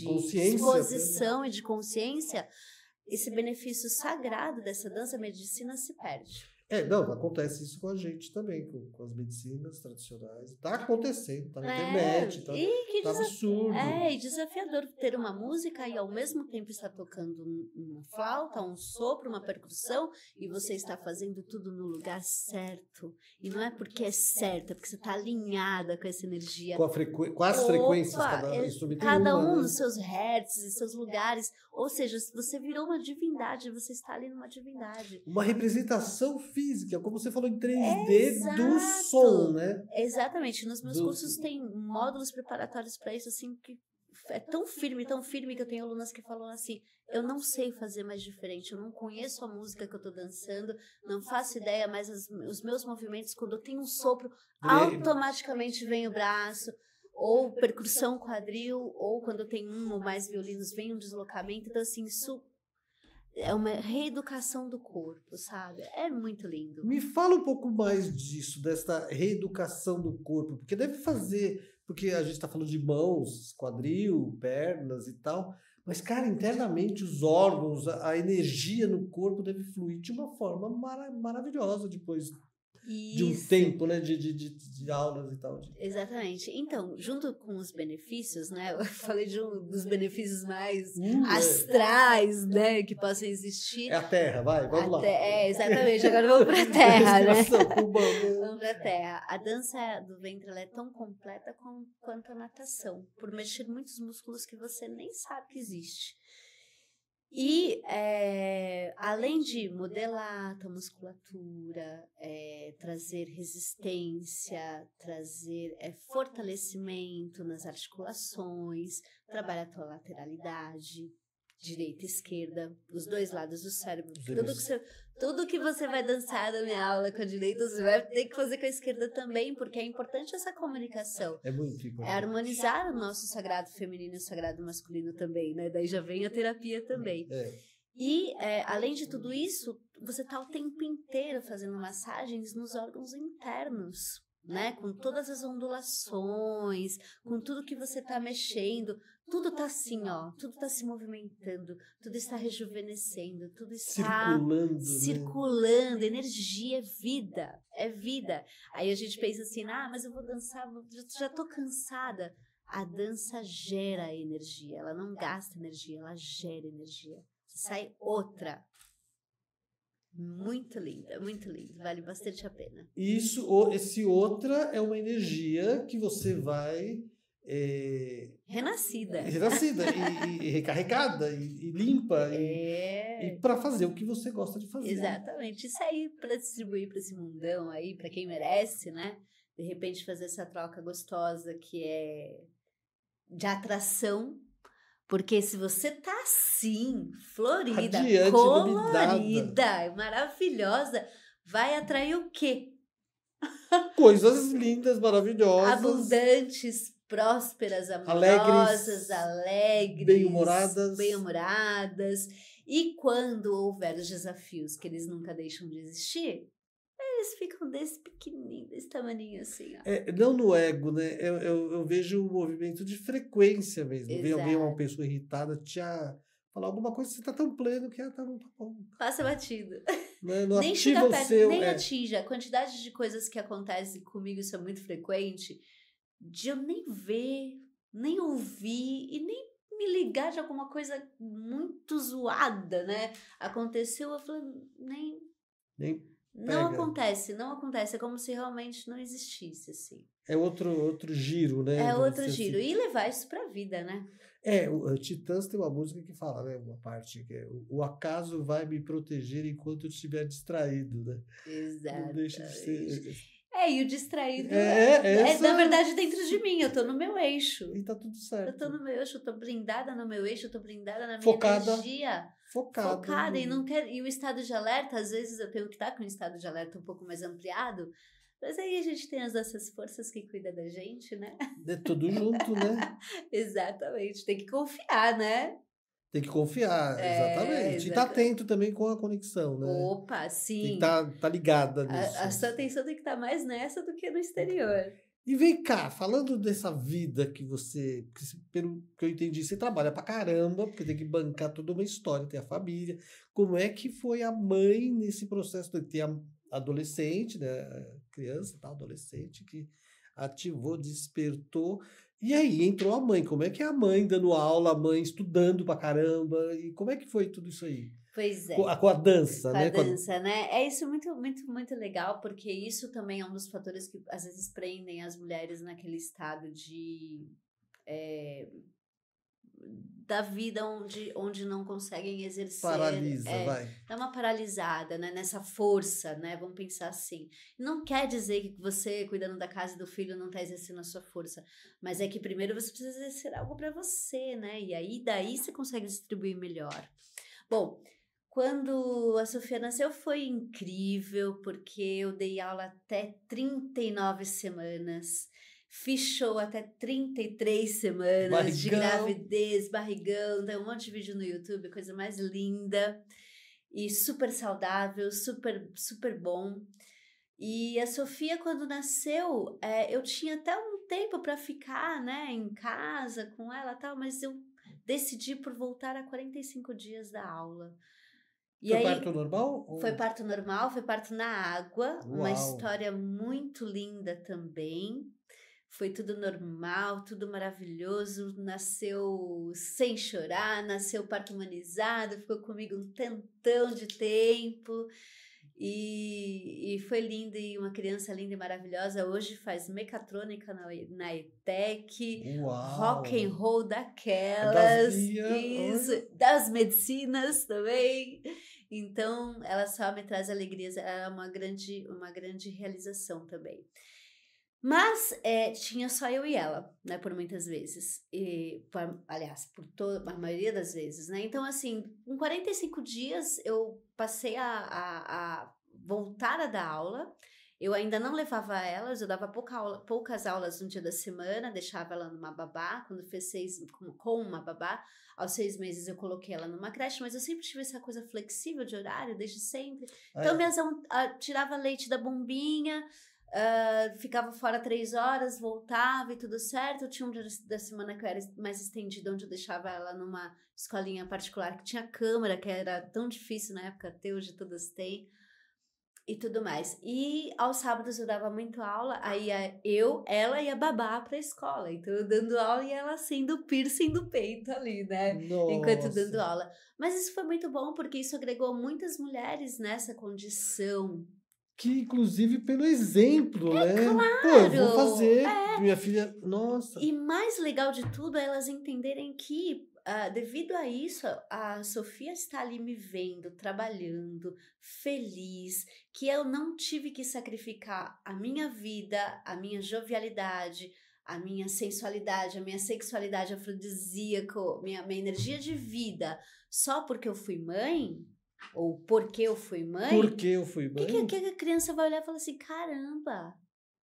Speaker 1: consciência,
Speaker 2: disposição e de consciência, esse benefício sagrado dessa dança medicina se perde.
Speaker 1: Não, acontece isso com a gente também, com as medicinas tradicionais. Tá acontecendo, tá na internet, tá absurdo.
Speaker 2: E desafiador ter uma música e ao mesmo tempo estar tocando uma flauta, um sopro, uma percussão, e você está fazendo tudo no lugar certo. E não é porque é certo, é porque você está alinhada com essa energia.
Speaker 1: Com as frequências, cada instrumento
Speaker 2: cada
Speaker 1: tem uma,
Speaker 2: um nos seus hertz e seus lugares. Ou seja, você virou uma divindade, você está ali numa divindade.
Speaker 1: Uma representação física, como você falou, em 3D do som, né?
Speaker 2: Exatamente. Nos meus cursos tem módulos preparatórios para isso, assim, que é tão firme que eu tenho alunas que falam assim, eu não sei fazer mais diferente, eu não conheço a música que eu tô dançando, não faço ideia, mas os meus movimentos, quando eu tenho um sopro, automaticamente vem o braço, ou percussão quadril, ou quando eu tenho um ou mais violinos, vem um deslocamento. Então, assim, isso é uma reeducação do corpo, sabe? É muito lindo.
Speaker 1: Me fala um pouco mais disso, dessa reeducação do corpo, porque deve fazer, porque a gente está falando de mãos, quadril, pernas e tal, mas, cara, internamente os órgãos, a energia no corpo deve fluir de uma forma maravilhosa depois de um tempo, né, de aulas e tal.
Speaker 2: Exatamente. Então, junto com os benefícios, né, eu falei dos benefícios mais astrais, né, que possam existir.
Speaker 1: É a Terra, vamos lá.
Speaker 2: Exatamente, agora vamos pra Terra, né? Vamos pra Terra. A dança do ventre, ela é tão completa quanto a natação, por mexer muitos músculos que você nem sabe que existe. E além de modelar a tua musculatura, trazer resistência, trazer fortalecimento nas articulações, trabalhar a tua lateralidade, direita e esquerda, os dois lados do cérebro. Tudo que você vai dançar na minha aula com a direita, você vai ter que fazer com a esquerda também, porque é importante essa comunicação.
Speaker 1: É muito importante.
Speaker 2: É harmonizar o nosso sagrado feminino e o sagrado masculino também, né? Daí já vem a terapia também. E, além de tudo isso, você está o tempo inteiro fazendo massagens nos órgãos internos, né? Com todas as ondulações, com tudo que você está mexendo, tudo está assim, ó, tudo está se movimentando, tudo está rejuvenescendo, tudo está circulando, energia é vida. Aí a gente pensa assim, mas eu vou dançar, já estou cansada. A dança gera energia, ela não gasta energia, ela gera energia. Sai outra. Muito linda, vale bastante a pena.
Speaker 1: Esse outra é uma energia que você vai
Speaker 2: renascida
Speaker 1: e recarregada e limpa e para fazer o que você gosta de fazer.
Speaker 2: Exatamente, isso aí para distribuir para esse mundão aí, para quem merece, né? De repente fazer essa troca gostosa que é de atração. Porque se você tá assim, florida, radiante, colorida, maravilhosa, vai atrair o quê?
Speaker 1: Coisas lindas, maravilhosas.
Speaker 2: Abundantes, prósperas, amorosas, alegres. Bem-humoradas. E quando houver os desafios que eles nunca deixam de existir, eles ficam desse pequenininho, desse tamaninho assim, ó.
Speaker 1: Não no ego, né? Eu vejo um movimento de frequência mesmo. Vem alguém, uma pessoa irritada, te falar alguma coisa, você tá tão pleno que tá bom.
Speaker 2: Passa batido.
Speaker 1: Não nem chega perto,
Speaker 2: nem atinge. A quantidade de coisas que acontecem comigo, isso é muito frequente, de eu nem ver, nem ouvir e nem me ligar de alguma coisa muito zoada, né? Aconteceu, eu falei, nem Não acontece. É como se realmente não existisse, assim.
Speaker 1: É outro giro, né?
Speaker 2: É
Speaker 1: Vamos
Speaker 2: outro
Speaker 1: dizer
Speaker 2: giro.
Speaker 1: assim.
Speaker 2: E levar isso pra vida, né?
Speaker 1: O Titãs tem uma música que fala, né? Uma parte que é o acaso vai me proteger enquanto eu estiver distraído, né? Não deixa de
Speaker 2: Exatamente.
Speaker 1: ser.
Speaker 2: E o distraído
Speaker 1: Essa.
Speaker 2: na verdade, dentro de mim. Eu tô no meu eixo.
Speaker 1: E tá tudo
Speaker 2: Eu
Speaker 1: certo.
Speaker 2: tô no meu eixo, eu tô blindada no meu eixo, eu tô blindada na minha
Speaker 1: Focada.
Speaker 2: energia.
Speaker 1: Focada.
Speaker 2: E o estado de alerta, às vezes eu tenho que estar com o estado de alerta um pouco mais ampliado, mas aí a gente tem as nossas forças que cuidam da gente, né?
Speaker 1: É tudo junto, né?
Speaker 2: Exatamente, tem que confiar, né?
Speaker 1: Tem que confiar, exatamente. E tá atento também com a conexão, né?
Speaker 2: Opa,
Speaker 1: Tem
Speaker 2: sim.
Speaker 1: que tá ligada nisso.
Speaker 2: A sua atenção tem que estar mais nessa do que no exterior.
Speaker 1: E vem cá, falando dessa vida que você, pelo que eu entendi, você trabalha pra caramba, porque tem que bancar toda uma história, tem a família. Como é que foi a mãe nesse processo? Tem a adolescente, né? Criança, tal, adolescente, que ativou, despertou. E aí entrou a mãe. Como é que é a mãe dando aula, a mãe estudando pra caramba? E como é que foi tudo isso aí?
Speaker 2: Pois é.
Speaker 1: Com a dança, né?
Speaker 2: Com a dança, né? É isso muito, muito, muito legal, porque isso também é um dos fatores que às vezes prendem as mulheres naquele estado de da vida onde não conseguem exercer.
Speaker 1: Paralisa, vai.
Speaker 2: Dá uma paralisada, né? Nessa força, né? Vamos pensar assim. Não quer dizer que você, cuidando da casa e do filho, não está exercendo a sua força. Mas é que primeiro você precisa exercer algo para você, né? E aí, daí você consegue distribuir melhor. Bom, quando a Sofia nasceu foi incrível, porque eu dei aula até 39 semanas. Fiz show até 33 semanas
Speaker 1: Barrigão.
Speaker 2: De gravidez, barrigão, tem um monte de vídeo no YouTube, coisa mais linda e super saudável, super, super bom. E a Sofia, quando nasceu, eu tinha até um tempo para ficar, né, em casa com ela e tal, mas eu decidi por voltar a 45 dias da aula. E
Speaker 1: foi
Speaker 2: aí,
Speaker 1: parto normal?
Speaker 2: Foi parto normal, foi parto na água,
Speaker 1: Uau.
Speaker 2: Uma história muito linda também. Foi tudo normal, tudo maravilhoso, nasceu sem chorar, nasceu parto humanizado, ficou comigo um tantão de tempo e foi lindo, e uma criança linda e maravilhosa. Hoje faz mecatrônica na ETEC,
Speaker 1: Uau.
Speaker 2: rock and roll daquelas,
Speaker 1: isso,
Speaker 2: das medicinas também. Então, ela só me traz alegrias, é uma grande realização também. Mas tinha só eu e ela, né, por muitas vezes. Aliás, a maioria das vezes, né? Então, assim, com 45 dias eu passei a voltar a dar aula. Eu ainda não levava elas, eu dava poucas aulas no dia da semana, deixava ela numa babá. Quando fez com uma babá, aos 6 meses eu coloquei ela numa creche, mas eu sempre tive essa coisa flexível de horário, desde sempre. Então, tirava leite da bombinha, ficava fora 3 horas, voltava e tudo certo. Eu tinha um dia da semana que eu era mais estendido, onde eu deixava ela numa escolinha particular que tinha câmera, que era tão difícil na época ter, hoje todas têm, e tudo mais. E aos sábados eu dava muito aula, aí ela e a babá pra escola. Então eu dando aula e ela sendo piercing do peito ali, né?
Speaker 1: Nossa.
Speaker 2: Enquanto dando aula. Mas isso foi muito bom, porque isso agregou muitas mulheres nessa condição.
Speaker 1: Que, inclusive, pelo exemplo, né?
Speaker 2: Claro!
Speaker 1: Pô, eu vou fazer, minha filha... Nossa!
Speaker 2: E mais legal de tudo é elas entenderem que, devido a isso, a Sofia está ali me vendo, trabalhando, feliz, que eu não tive que sacrificar a minha vida, a minha jovialidade, a minha sensualidade, a minha sexualidade afrodisíaca, minha energia de vida, só porque eu fui mãe... Ou porque eu fui mãe?
Speaker 1: Porque eu fui mãe?
Speaker 2: Que a criança vai olhar e falar assim, caramba,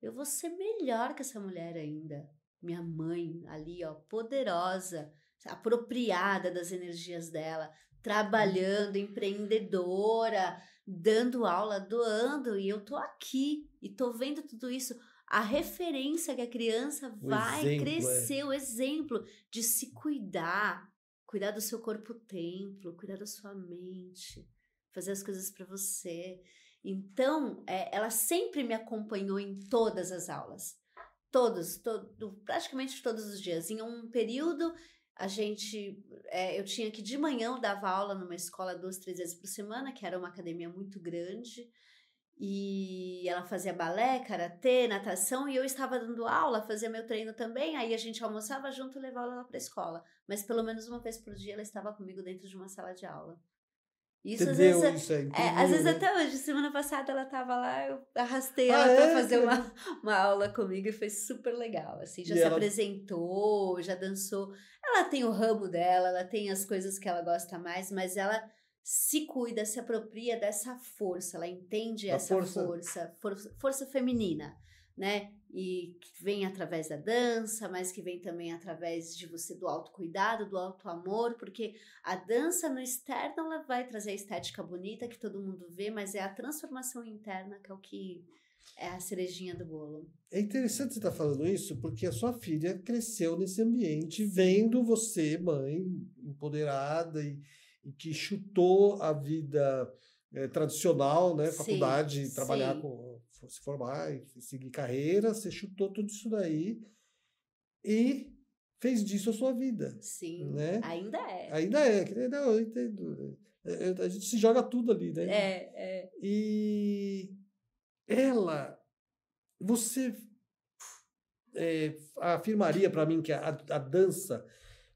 Speaker 2: eu vou ser melhor que essa mulher ainda. Minha mãe ali, ó, poderosa, apropriada das energias dela, trabalhando, empreendedora, dando aula, doando, e eu tô aqui e tô vendo tudo isso. A referência que a criança vai crescer, o exemplo de se cuidar do seu corpo-templo, cuidar da sua mente, fazer as coisas para você. Então, ela sempre me acompanhou em todas as aulas. Praticamente todos os dias. Em um período, eu tinha que, de manhã, eu dava aula numa escola 2, 3 vezes por semana, que era uma academia muito grande. E ela fazia balé, karatê, natação, e eu estava dando aula, fazia meu treino também, aí a gente almoçava junto e levava ela para a escola. Mas pelo menos uma vez por dia ela estava comigo dentro de uma sala de aula. Isso às vezes,
Speaker 1: Entendeu? Isso é
Speaker 2: às
Speaker 1: incrível,
Speaker 2: vezes
Speaker 1: né?
Speaker 2: até hoje, semana passada ela estava lá, eu arrastei
Speaker 1: Ah,
Speaker 2: ela para
Speaker 1: é?
Speaker 2: fazer uma aula comigo e foi super legal, assim, já
Speaker 1: E
Speaker 2: se
Speaker 1: ela
Speaker 2: apresentou, já dançou. Ela tem o ramo dela, ela tem as coisas que ela gosta mais, mas ela se cuida, se apropria dessa força, ela entende
Speaker 1: da
Speaker 2: essa
Speaker 1: força.
Speaker 2: força feminina, né? E que vem através da dança, mas que vem também através de você do autocuidado, do autoamor, porque a dança no externo ela vai trazer a estética bonita que todo mundo vê, mas é a transformação interna que é o que é a cerejinha do bolo.
Speaker 1: É interessante você estar falando isso, porque a sua filha cresceu nesse ambiente, vendo você, mãe, empoderada e que chutou a vida tradicional, né?
Speaker 2: Sim,
Speaker 1: Faculdade, trabalhar
Speaker 2: sim,
Speaker 1: com, se formar, e seguir carreira, você chutou tudo isso daí e fez disso a sua vida,
Speaker 2: sim,
Speaker 1: né?
Speaker 2: ainda é.
Speaker 1: Ainda é, não, eu entendo. A gente se joga tudo ali, né?
Speaker 2: É.
Speaker 1: E ela, você afirmaria para mim que a dança,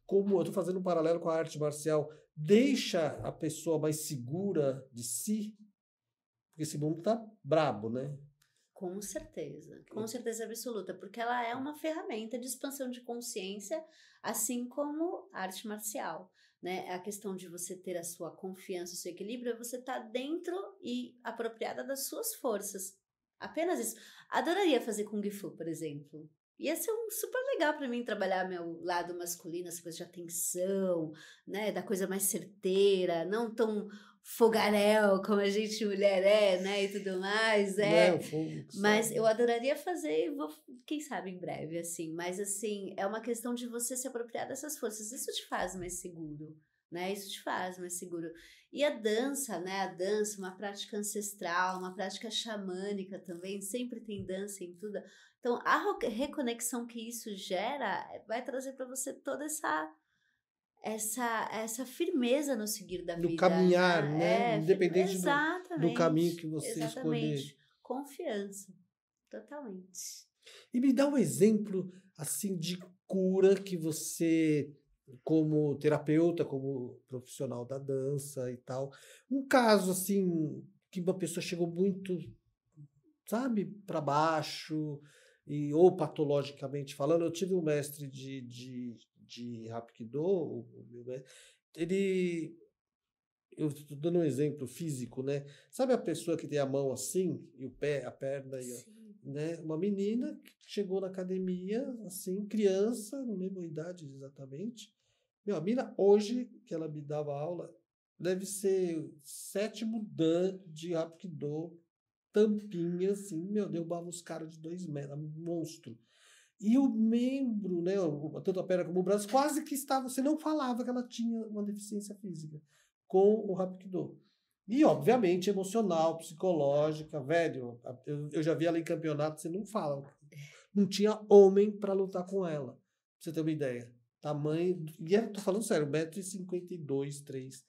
Speaker 1: como eu estou fazendo um paralelo com a arte marcial, deixa a pessoa mais segura de si? Porque esse mundo tá brabo, né?
Speaker 2: Com certeza absoluta, porque ela é uma ferramenta de expansão de consciência, assim como a arte marcial, né? A questão de você ter a sua confiança, o seu equilíbrio, é você estar dentro e apropriada das suas forças. Apenas isso. Adoraria fazer Kung Fu, por exemplo. Ia ser super legal para mim trabalhar meu lado masculino, essa coisa de atenção, né? Da coisa mais certeira, não tão fogaréu como a gente mulher é, né? E tudo mais,
Speaker 1: Né? O
Speaker 2: é.
Speaker 1: fogo que
Speaker 2: Mas
Speaker 1: sobe.
Speaker 2: eu adoraria fazer e vou, quem sabe em breve, assim. Mas, assim, é uma questão de você se apropriar dessas forças. Isso te faz mais seguro, né? Isso te faz mais seguro. E a dança, né? A dança, uma prática ancestral, uma prática xamânica também. Sempre tem dança em tudo. Então, a reconexão que isso gera vai trazer para você toda essa firmeza no seguir da
Speaker 1: No
Speaker 2: vida,
Speaker 1: caminhar, né?
Speaker 2: né?
Speaker 1: Independente do caminho
Speaker 2: Exatamente,
Speaker 1: que você escolher.
Speaker 2: exatamente. Confiança, totalmente.
Speaker 1: E me dá um exemplo, assim, de cura que você, como terapeuta, como profissional da dança e tal, um caso, assim, que uma pessoa chegou muito, sabe, para baixo, ou patologicamente falando. Eu tive um mestre de Hapkido, o meu mestre, ele, eu estou dando um exemplo físico, né? Sabe a pessoa que tem a mão assim, e o pé, a perna,
Speaker 2: Sim.
Speaker 1: né? Uma menina que chegou na academia, assim, criança, não lembro a idade exatamente. Meu, a mina, hoje, que ela me dava aula, deve ser o 7º dan de Hapkido, tampinha, assim, meu, derrubava os caras de 2 metros, um monstro. E o membro, né, tanto a perna como o braço, quase que estava, você não falava que ela tinha uma deficiência física com o Hapkido. E, obviamente, emocional, psicológica, velho, eu já vi ela em campeonato, você não fala. Não tinha homem para lutar com ela, pra você ter uma ideia. Tamanho, e eu tô falando sério, 1,52 m, 3,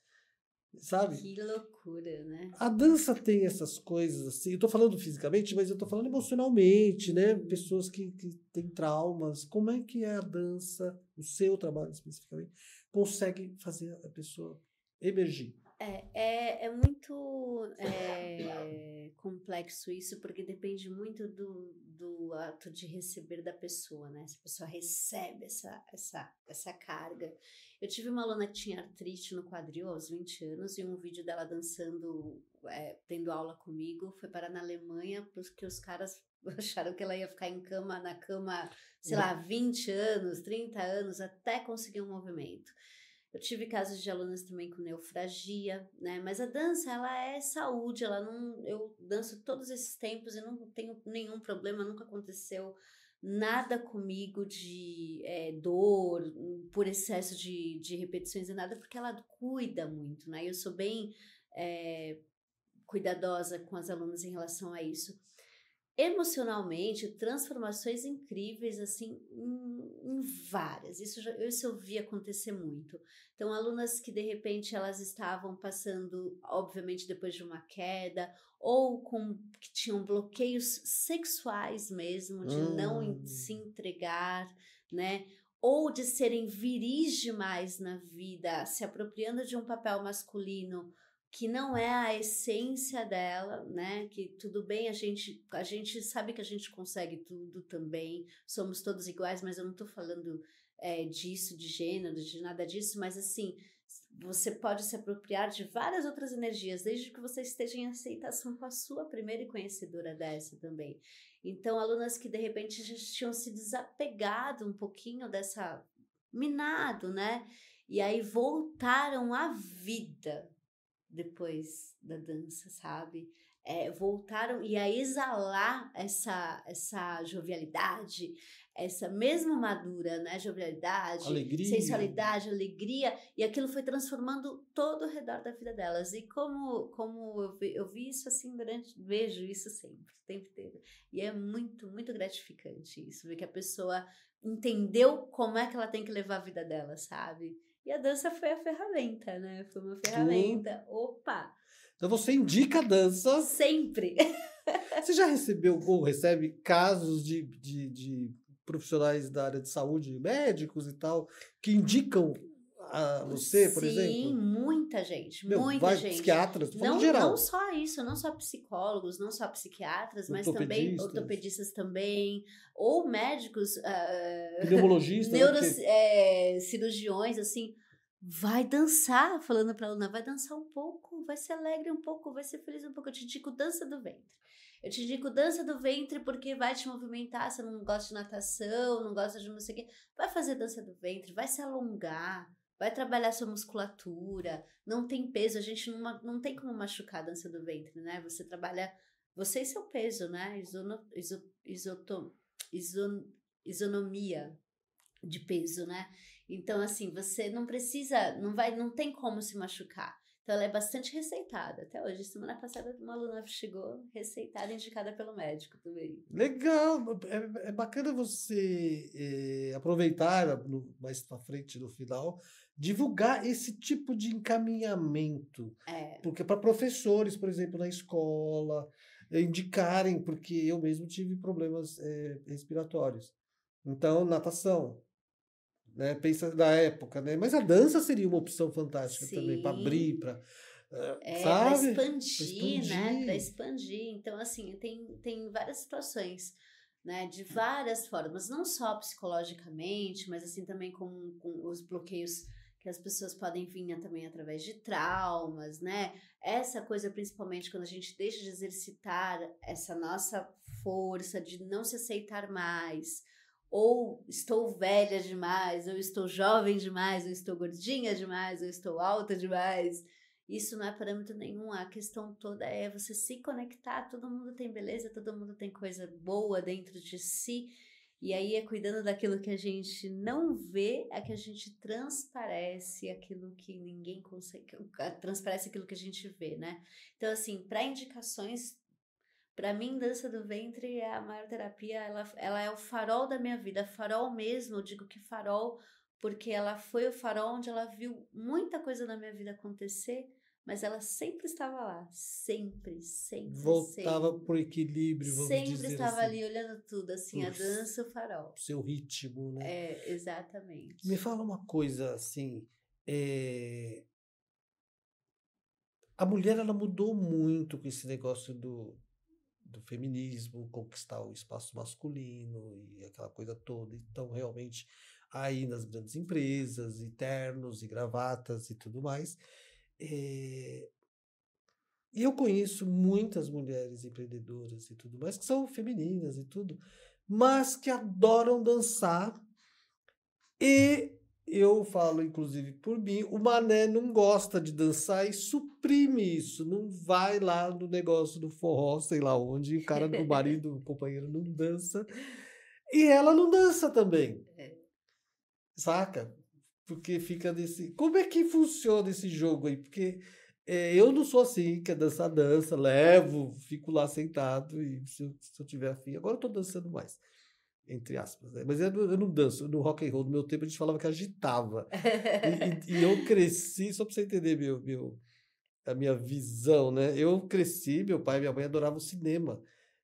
Speaker 1: sabe?
Speaker 2: Que loucura, né?
Speaker 1: A dança tem essas coisas assim. Eu tô falando fisicamente, mas eu tô falando emocionalmente, né? Pessoas que têm traumas. Como é que é a dança, o seu trabalho especificamente, consegue fazer a pessoa emergir?
Speaker 2: É muito complexo isso, porque depende muito do ato de receber da pessoa, né? Se a pessoa recebe essa carga. Eu tive uma aluna que tinha artrite no quadril aos 20 anos e um vídeo dela dançando, tendo aula comigo, foi parar na Alemanha, porque os caras acharam que ela ia ficar na cama, sei lá, 20 anos, 30 anos, até conseguir um movimento. Eu tive casos de alunas também com neofragia, né? Mas a dança, ela é saúde, ela não... Eu danço todos esses tempos e não tenho nenhum problema, nunca aconteceu nada comigo de dor, por excesso de repetições e nada, porque ela cuida muito, né? Eu sou bem cuidadosa com as alunas em relação a isso. emocionalmente, transformações incríveis, assim, em várias. Isso eu vi acontecer muito. Então, alunas que, de repente, elas estavam passando, obviamente, depois de uma queda, ou que tinham bloqueios sexuais mesmo, de não se entregar, né? Ou de serem viris demais na vida, se apropriando de um papel masculino que não é a essência dela, né? Que tudo bem, a gente sabe que a gente consegue tudo também, somos todos iguais, mas eu não estou falando disso, de gênero, de nada disso, mas assim, você pode se apropriar de várias outras energias, desde que você esteja em aceitação com a sua primeira e conhecedora dessa também. Então, alunas que de repente já tinham se desapegado um pouquinho dessa minado, né? E aí voltaram à vida depois da dança, sabe? Voltaram e a exalar essa jovialidade, essa mesmo madura, né? Jovialidade,
Speaker 1: alegria,
Speaker 2: sensualidade, alegria, e aquilo foi transformando todo o redor da vida delas. E como eu vi isso assim vejo isso sempre, o tempo inteiro. E é muito, muito gratificante isso, ver que a pessoa entendeu como é que ela tem que levar a vida dela, sabe? E a dança foi a ferramenta, né? Foi uma ferramenta. Opa!
Speaker 1: Então você indica a dança.
Speaker 2: Sempre!
Speaker 1: Você já recebeu ou recebe casos de profissionais da área de saúde, médicos e tal, que indicam a você, por exemplo?
Speaker 2: Sim, muita gente,
Speaker 1: psiquiatras, tô falando geral.
Speaker 2: Não só isso, não só psicólogos, não só psiquiatras, mas também ortopedistas também, ou médicos,
Speaker 1: pneumologistas,
Speaker 2: cirurgiões, assim, vai dançar, falando para a aluna, vai dançar um pouco, vai ser alegre um pouco, vai ser feliz um pouco, eu te indico dança do ventre. Eu te indico dança do ventre porque vai te movimentar, você não gosta de natação, não gosta de não sei o quê, vai fazer dança do ventre, vai se alongar, vai trabalhar sua musculatura, não tem peso, a gente não tem como machucar a dança do ventre, né? Você trabalha, você e seu peso, né? Isonomia de peso, né? Então, assim, você não precisa, não tem como se machucar. Então, ela é bastante receitada. Até hoje, semana passada, uma aluna chegou receitada, indicada pelo médico também.
Speaker 1: Legal! É bacana você aproveitar, mais pra frente, no final, divulgar esse tipo de encaminhamento. Porque para professores, por exemplo, na escola, indicarem, porque eu mesmo tive problemas respiratórios. Então, natação. Né? Pensa na época, né? Mas a dança seria uma opção fantástica também, para abrir, para
Speaker 2: para expandir, né? Para expandir. Então, assim, tem várias situações, né? De várias formas, não só psicologicamente, mas assim também com os bloqueios que as pessoas podem vir também através de traumas, né? Essa coisa, principalmente, quando a gente deixa de exercitar essa nossa força de não se aceitar mais, ou estou velha demais, ou estou jovem demais, ou estou gordinha demais, ou estou alta demais. Isso não é parâmetro nenhum. A questão toda é você se conectar. Todo mundo tem beleza, todo mundo tem coisa boa dentro de si. E aí é cuidando daquilo que a gente não vê, é que a gente transparece aquilo que ninguém consegue, transparece aquilo que a gente vê, né? Então, assim, para indicações, para mim, dança do ventre é a maior terapia, ela é o farol da minha vida, farol mesmo, eu digo que farol, porque ela foi o farol onde ela viu muita coisa na minha vida acontecer, mas ela sempre estava lá, sempre.
Speaker 1: Voltava pro equilíbrio, vamos dizer assim.
Speaker 2: Sempre estava ali olhando tudo, assim, a dança, o farol.
Speaker 1: Seu ritmo, né?
Speaker 2: Exatamente.
Speaker 1: Me fala uma coisa, assim, a mulher, ela mudou muito com esse negócio do feminismo, conquistar o espaço masculino e aquela coisa toda. Então, realmente, aí nas grandes empresas, e ternos, e gravatas e tudo mais. E eu conheço muitas mulheres empreendedoras e tudo mais, que são femininas e tudo, mas que adoram dançar. E eu falo, inclusive, por mim, o mané não gosta de dançar e suprime isso. Não vai lá no negócio do forró, sei lá onde, o cara, o marido, o companheiro não dança. E ela não dança também. Saca? Porque fica nesse... Como é que funciona esse jogo aí? Porque Eu não sou assim, quer dançar, dança, levo, fico lá sentado e se eu tiver afim. Agora eu tô dançando mais, entre aspas, né? Mas eu não danço. No rock and roll, no meu tempo, a gente falava que agitava. E eu cresci, só pra você entender a minha visão, né? Eu cresci, meu pai e minha mãe adoravam o cinema.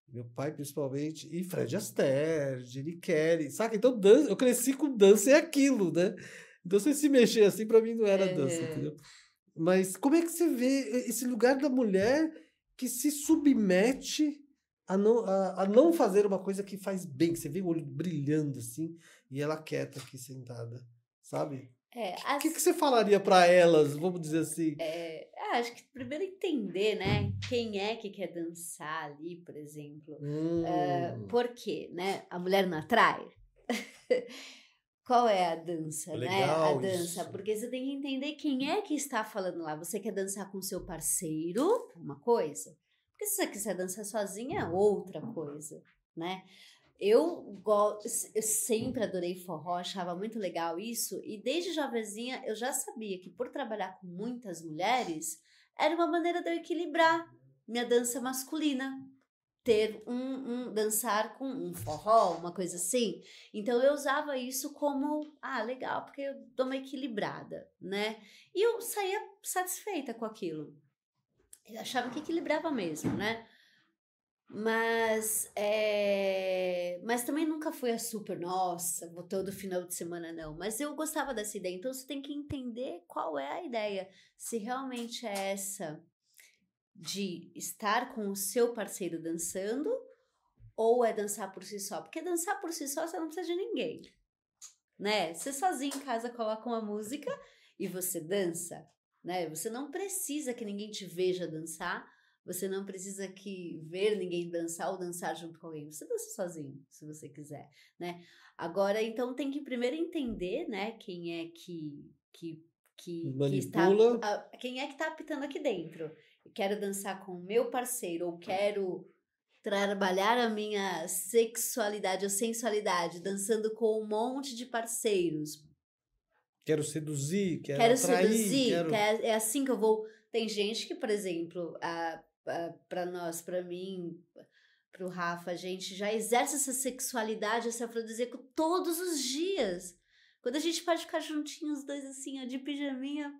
Speaker 1: Meu pai, principalmente, e Fred Astaire, Gene Kelly, saca? Então, dança, eu cresci com dança e aquilo, né? Então, você se mexer assim, pra mim não era dança, entendeu? Mas como é que você vê esse lugar da mulher que se submete a não fazer uma coisa que faz bem, que você vê o olho brilhando assim, e ela quieta aqui sentada, sabe? O que você falaria para elas, vamos dizer assim?
Speaker 2: Acho que primeiro entender, né? Quem é que quer dançar ali, por exemplo. Por quê, né? A mulher não atrai? Qual é a dança, né? A
Speaker 1: Legal
Speaker 2: dança,
Speaker 1: isso.
Speaker 2: porque você tem que entender quem é que está falando lá. Você quer dançar com seu parceiro, uma coisa. Porque se você quiser dançar sozinha, é outra coisa, né? Eu sempre adorei forró, achava muito legal isso. E desde jovenzinha eu já sabia que por trabalhar com muitas mulheres, era uma maneira de eu equilibrar minha dança masculina. Ter dançar com um forró, uma coisa assim. Então eu usava isso como, legal, porque eu dou uma equilibrada, né? E eu saía satisfeita com aquilo. Eu achava que equilibrava mesmo, né? Mas também nunca foi a super, nossa, vou todo final de semana, não. Mas eu gostava dessa ideia. Então você tem que entender qual é a ideia. Se realmente é essa de estar com o seu parceiro dançando, ou é dançar por si só? Porque dançar por si só você não precisa de ninguém, né? Você sozinho em casa coloca uma música e você dança, né? Você não precisa que ninguém te veja dançar, você não precisa ver ninguém dançar ou dançar junto com alguém. Você dança sozinho, se você quiser, né? Agora, então, tem que primeiro entender, né? Quem é que
Speaker 1: Manipula.
Speaker 2: quem é que está apitando aqui dentro. Eu quero dançar com o meu parceiro, ou quero trabalhar a minha sexualidade ou sensualidade dançando com um monte de parceiros.
Speaker 1: Quero seduzir, quero atrair.
Speaker 2: Seduzir, é assim que eu vou... Tem gente que, por exemplo, para mim, para o Rafa, a gente já exerce essa sexualidade, esse afrodisíaco todos os dias. Quando a gente pode ficar juntinhos, os dois assim, ó, de pijaminha...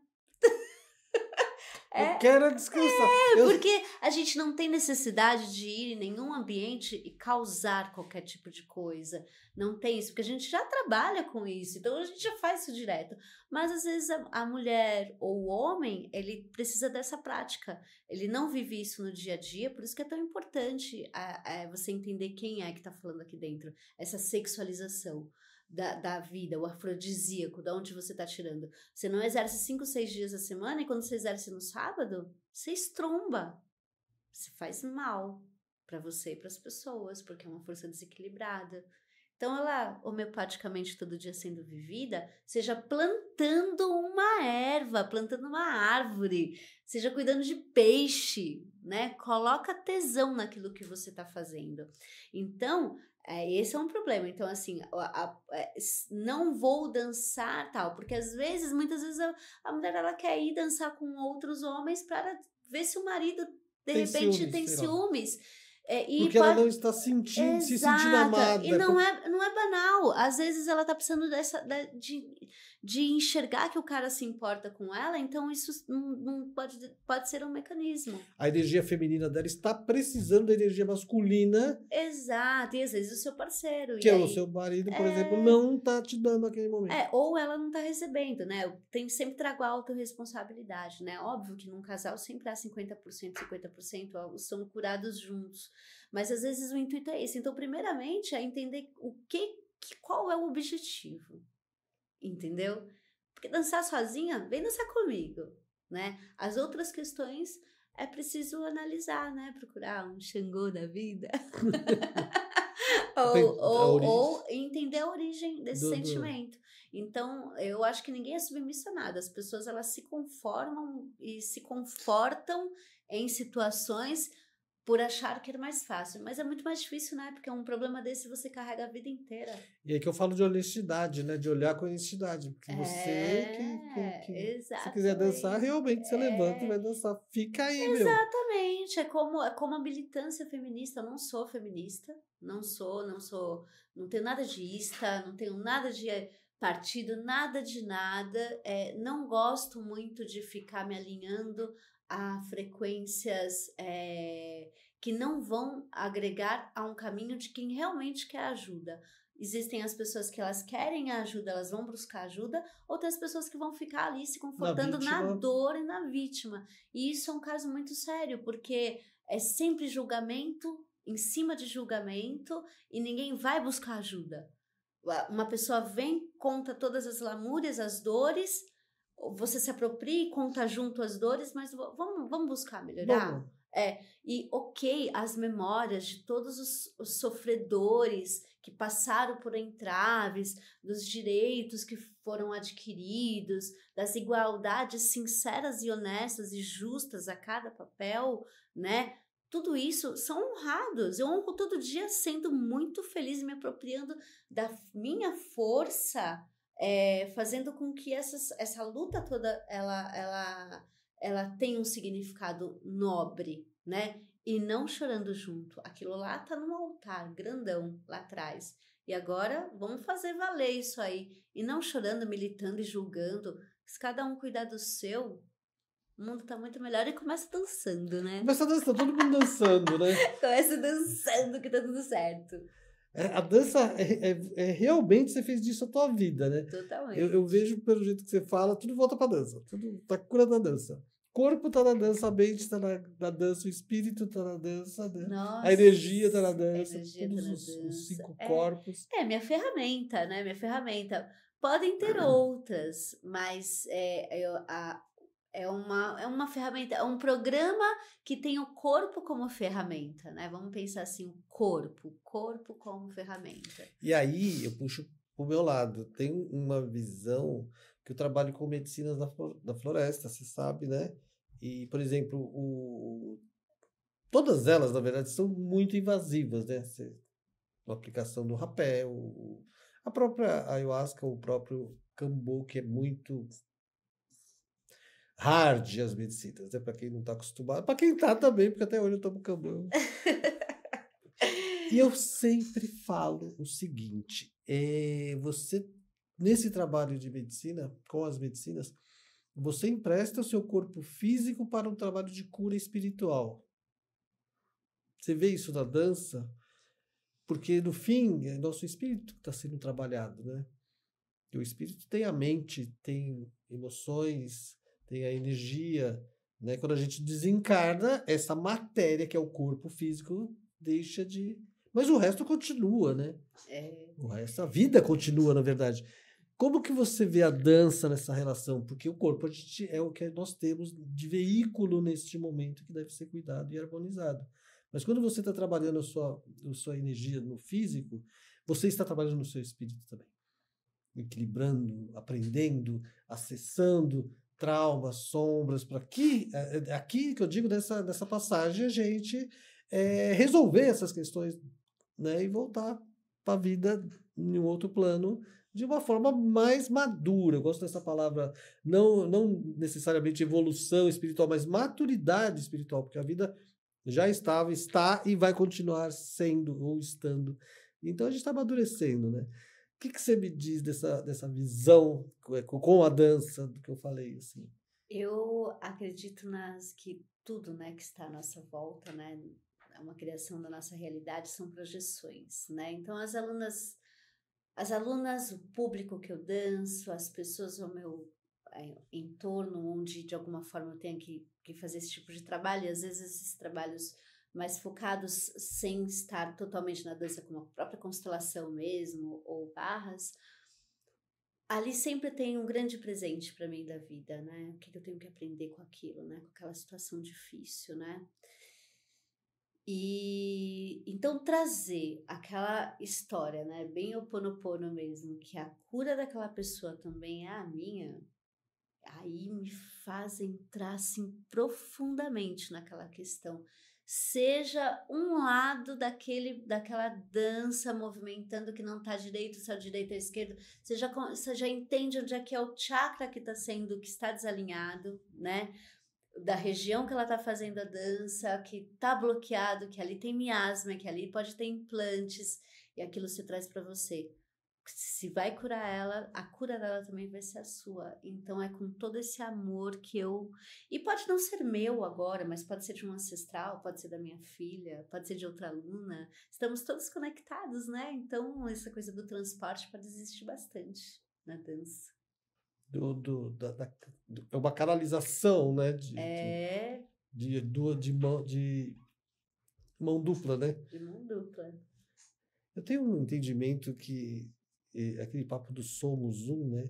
Speaker 1: Eu quero descansar.
Speaker 2: Porque a gente não tem necessidade de ir em nenhum ambiente e causar qualquer tipo de coisa. Não tem isso, porque a gente já trabalha com isso, então a gente já faz isso direto. Mas às vezes a mulher ou o homem, ele precisa dessa prática. Ele não vive isso no dia a dia, por isso que é tão importante você entender quem é que está falando aqui dentro. Essa sexualização da vida, o afrodisíaco, da onde você está tirando. Você não exerce 5, 6 dias a semana e quando você exerce no sábado, você estromba. Você faz mal para você e para as pessoas, porque é uma força desequilibrada. Então, ela, homeopaticamente todo dia sendo vivida, seja plantando uma erva, plantando uma árvore, seja cuidando de peixe, né? Coloca tesão naquilo que você está fazendo. Então, esse é um problema. Então, assim, não vou dançar tal, porque muitas vezes a mulher ela quer ir dançar com outros homens para ver se o marido de repente tem ciúmes.
Speaker 1: Porque ela não está se sentindo amada.
Speaker 2: E não é banal. Às vezes ela está precisando de enxergar que o cara se importa com ela, então isso não pode ser um mecanismo.
Speaker 1: A energia feminina dela está precisando da energia masculina.
Speaker 2: Exato, e às vezes o seu parceiro.
Speaker 1: Que o seu marido, por exemplo, não está te dando naquele momento.
Speaker 2: Ou ela não está recebendo, né? Eu sempre trago a autorresponsabilidade, né? Óbvio que num casal sempre há 50%, 50%, são curados juntos. Mas às vezes o intuito é esse. Então, primeiramente, é entender qual é o objetivo. Entendeu? Porque dançar sozinha, vem dançar comigo, né? As outras questões é preciso analisar, né? Procurar um Xangô da vida. ou entender a origem desse sentimento. Então, eu acho que ninguém é submissionado. As pessoas, elas se conformam e se confortam em situações por achar que era mais fácil. Mas é muito mais difícil, né? Porque um problema desse você carrega a vida inteira.
Speaker 1: E aí que eu falo de honestidade, né? De olhar com honestidade. Porque você se quiser dançar,
Speaker 2: Exatamente.
Speaker 1: realmente você levanta e vai dançar. Fica aí, meu.
Speaker 2: Exatamente. É como a militância feminista. Eu não sou feminista. Não sou. Não tenho nada de ista, não tenho nada de partido, nada de nada. Não gosto muito de ficar me alinhando a frequências que não vão agregar a um caminho de quem realmente quer ajuda. Existem as pessoas que elas querem a ajuda, elas vão buscar ajuda, outras pessoas que vão ficar ali se confortando na dor e na vítima. E isso é um caso muito sério, porque é sempre julgamento em cima de julgamento e ninguém vai buscar ajuda. Uma pessoa vem, conta todas as lamúrias, as dores, você se apropria e conta junto as dores, mas vamos buscar melhorar?
Speaker 1: Bom,
Speaker 2: E ok, as memórias de todos os sofredores que passaram por entraves, dos direitos que foram adquiridos, das igualdades sinceras e honestas e justas a cada papel, né? Tudo isso são honrados. Eu honro todo dia sendo muito feliz e me apropriando da minha força, fazendo com que essa luta toda ela tenha um significado nobre, né? E não chorando junto. Aquilo lá tá num altar grandão lá atrás. E agora vamos fazer valer isso aí. E não chorando, militando e julgando. Se cada um cuidar do seu, o mundo tá muito melhor e começa dançando, né?
Speaker 1: Começa dançando, todo mundo dançando, né?
Speaker 2: Começa dançando que tá tudo certo.
Speaker 1: A dança, realmente você fez disso a tua vida, né?
Speaker 2: Totalmente.
Speaker 1: Eu vejo pelo jeito que você fala, tudo volta pra dança. Tudo tá curando a dança. O corpo tá na dança, a mente tá na dança, o espírito tá na dança, né?
Speaker 2: Nossa,
Speaker 1: a energia tá na dança,
Speaker 2: energia
Speaker 1: todos
Speaker 2: tá na
Speaker 1: os
Speaker 2: dança.
Speaker 1: 5 corpos.
Speaker 2: Minha ferramenta, né? Minha ferramenta. Podem ter outras, mas é uma ferramenta, é um programa que tem o corpo como ferramenta, né? Vamos pensar assim, o corpo como ferramenta.
Speaker 1: E aí eu puxo pro meu lado. Tem uma visão que eu trabalho com medicinas da floresta, você sabe, né? E, por exemplo, todas elas, na verdade, são muito invasivas, né? A aplicação do rapé, a própria ayahuasca, o próprio cambô, que é muito hard as medicinas, né? Para quem não está acostumado. Para quem tá também, porque até hoje eu tomo cambô. E eu sempre falo o seguinte, você, nesse trabalho de medicina, com as medicinas, você empresta o seu corpo físico para um trabalho de cura espiritual. Você vê isso na dança? Porque, no fim, é nosso espírito que está sendo trabalhado, né? E o espírito tem a mente, tem emoções, tem a energia, né? Quando a gente desencarna, essa matéria, que é o corpo físico, deixa de... Mas o resto continua, né? O resto, a vida continua, na verdade. Como que você vê a dança nessa relação? Porque o corpo é o que nós temos de veículo neste momento que deve ser cuidado e harmonizado. Mas quando você está trabalhando a sua energia no físico, você está trabalhando no seu espírito também. Equilibrando, aprendendo, acessando traumas, sombras, para aqui que eu digo nessa passagem, a gente resolver essas questões, né, e voltar para a vida em um outro plano de uma forma mais madura. Eu gosto dessa palavra, não necessariamente evolução espiritual, mas maturidade espiritual, porque a vida já estava, está e vai continuar sendo ou estando. Então a gente está amadurecendo, né? O que você me diz dessa visão com a dança do que eu falei, assim?
Speaker 2: Eu acredito que tudo, né, que está à nossa volta, né, é uma criação da nossa realidade, são projeções, né? Então as alunas, o público que eu danço, as pessoas ao meu entorno, onde de alguma forma eu tenho que fazer esse tipo de trabalho, e às vezes esses trabalhos mais focados sem estar totalmente na dança, como a própria constelação mesmo, ou barras, ali sempre tem um grande presente para mim da vida, né? O que eu tenho que aprender com aquilo, né? Com aquela situação difícil, né? E então trazer aquela história, né? Bem Ho'oponopono mesmo, que a cura daquela pessoa também é a minha, aí me faz entrar assim profundamente naquela questão seja um lado daquela dança movimentando que não está direito, se é direita ou esquerda. Você já entende onde é que é o chakra que está desalinhado, né? Da região que ela está fazendo a dança, que está bloqueado, que ali tem miasma, que ali pode ter implantes, e aquilo se traz para você. Se vai curar ela, a cura dela também vai ser a sua. Então é com todo esse amor que eu... E pode não ser meu agora, mas pode ser de um ancestral, pode ser da minha filha, pode ser de outra aluna. Estamos todos conectados, né? Então essa coisa do transporte pode existir bastante na dança.
Speaker 1: É uma canalização, né? De mão dupla, né?
Speaker 2: De mão dupla.
Speaker 1: Eu tenho um entendimento que aquele papo do somos um, né?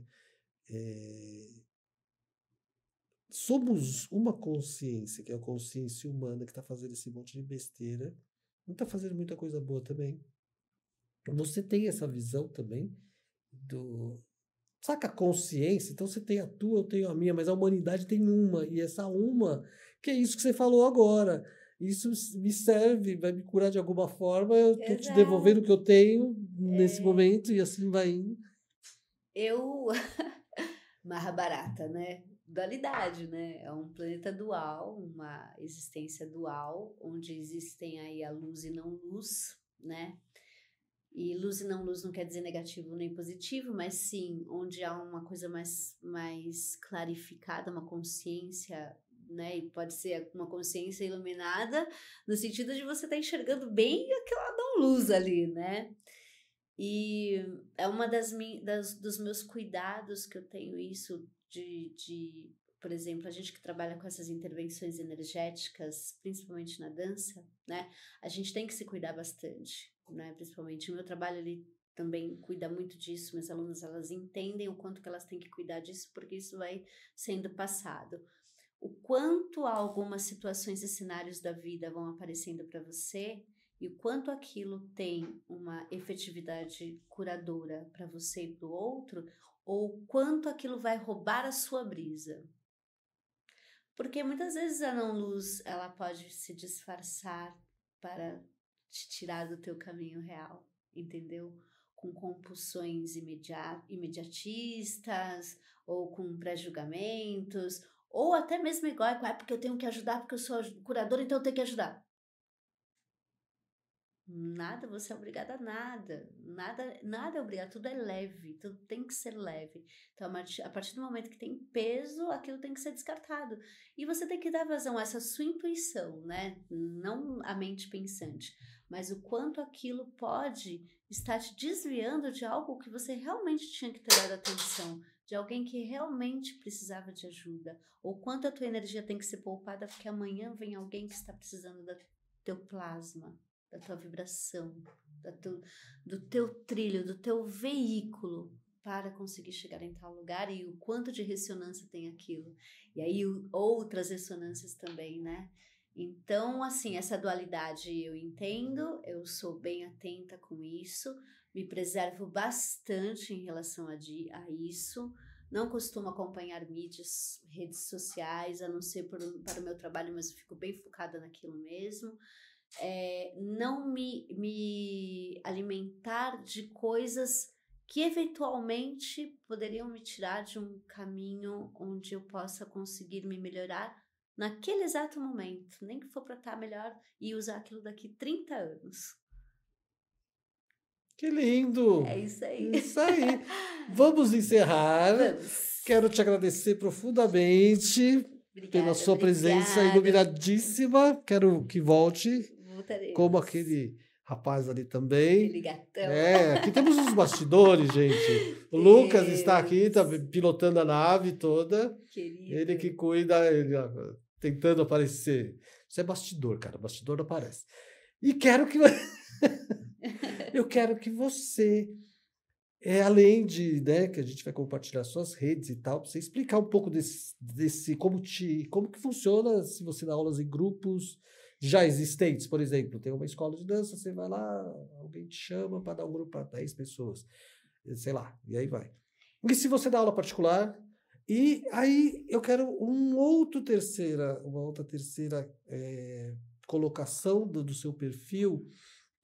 Speaker 1: Somos uma consciência, que é a consciência humana que está fazendo esse monte de besteira. Não está fazendo muita coisa boa também. Você tem essa visão também do... Saca a consciência? Então você tem a tua, eu tenho a minha, mas a humanidade tem uma. E essa uma, que é isso que você falou agora. Isso me serve, vai me curar de alguma forma. Eu estou te devolvendo o que eu tenho nesse momento e assim vai indo.
Speaker 2: Mahabharata, né? Dualidade, né? É um planeta dual, uma existência dual, onde existem aí a luz e não luz, né? E luz e não luz não quer dizer negativo nem positivo, mas sim onde há uma coisa mais clarificada, uma consciência, né? E pode ser uma consciência iluminada, no sentido de você estar enxergando bem aquela não luz ali, né? E é uma dos meus cuidados que eu tenho isso por exemplo, a gente que trabalha com essas intervenções energéticas, principalmente na dança, né? A gente tem que se cuidar bastante, né? Principalmente o meu trabalho, ele também cuida muito disso. Minhas alunas, elas entendem o quanto que elas têm que cuidar disso, porque isso vai sendo passado. O quanto algumas situações e cenários da vida vão aparecendo para você e o quanto aquilo tem uma efetividade curadora para você e para o outro, ou quanto aquilo vai roubar a sua brisa. Porque muitas vezes a não-luz, ela pode se disfarçar para te tirar do teu caminho real, entendeu? Com compulsões imediatistas, ou com pré-julgamentos, ou até mesmo igual, porque eu tenho que ajudar, porque eu sou curadora, então eu tenho que ajudar. Nada, você é obrigada a nada. Nada é obrigado, tudo é leve, tudo tem que ser leve. Então, a partir do momento que tem peso, aquilo tem que ser descartado. E você tem que dar vazão a essa sua intuição, né? Não a mente pensante, mas o quanto aquilo pode estar te desviando de algo que você realmente tinha que ter dado atenção, de alguém que realmente precisava de ajuda, ou quanto a tua energia tem que ser poupada porque amanhã vem alguém que está precisando do teu plasma, da tua vibração, do teu trilho, do teu veículo para conseguir chegar em tal lugar, e o quanto de ressonância tem aquilo. E aí outras ressonâncias também, né? Então, assim, essa dualidade eu entendo, eu sou bem atenta com isso, me preservo bastante em relação a isso. Não costumo acompanhar mídias, redes sociais, a não ser para o meu trabalho, mas eu fico bem focada naquilo mesmo. Não me alimentar de coisas que eventualmente poderiam me tirar de um caminho onde eu possa conseguir me melhorar naquele exato momento, nem que for para estar melhor e usar aquilo daqui 30 anos.
Speaker 1: Que lindo!
Speaker 2: É isso aí.
Speaker 1: Isso aí. Vamos encerrar.
Speaker 2: Vamos.
Speaker 1: Quero te agradecer profundamente pela sua presença iluminadíssima. Quero que volte.
Speaker 2: Voltaremos.
Speaker 1: Como aquele rapaz ali também.
Speaker 2: Aquele gatão.
Speaker 1: Aqui temos os bastidores, gente. O Lucas está aqui, está pilotando a nave toda.
Speaker 2: Querido.
Speaker 1: Ele que cuida, tentando aparecer. Isso é bastidor, cara. Bastidor não aparece. E quero que... Eu quero que você, além de, né, que a gente vai compartilhar suas redes e tal, para você explicar um pouco desse como que funciona se você dá aulas em grupos já existentes, por exemplo. Tem uma escola de dança, você vai lá, alguém te chama para dar um grupo para 10 pessoas, sei lá, e aí vai. E se você dá aula particular, e aí eu quero uma outra terceira colocação do seu perfil,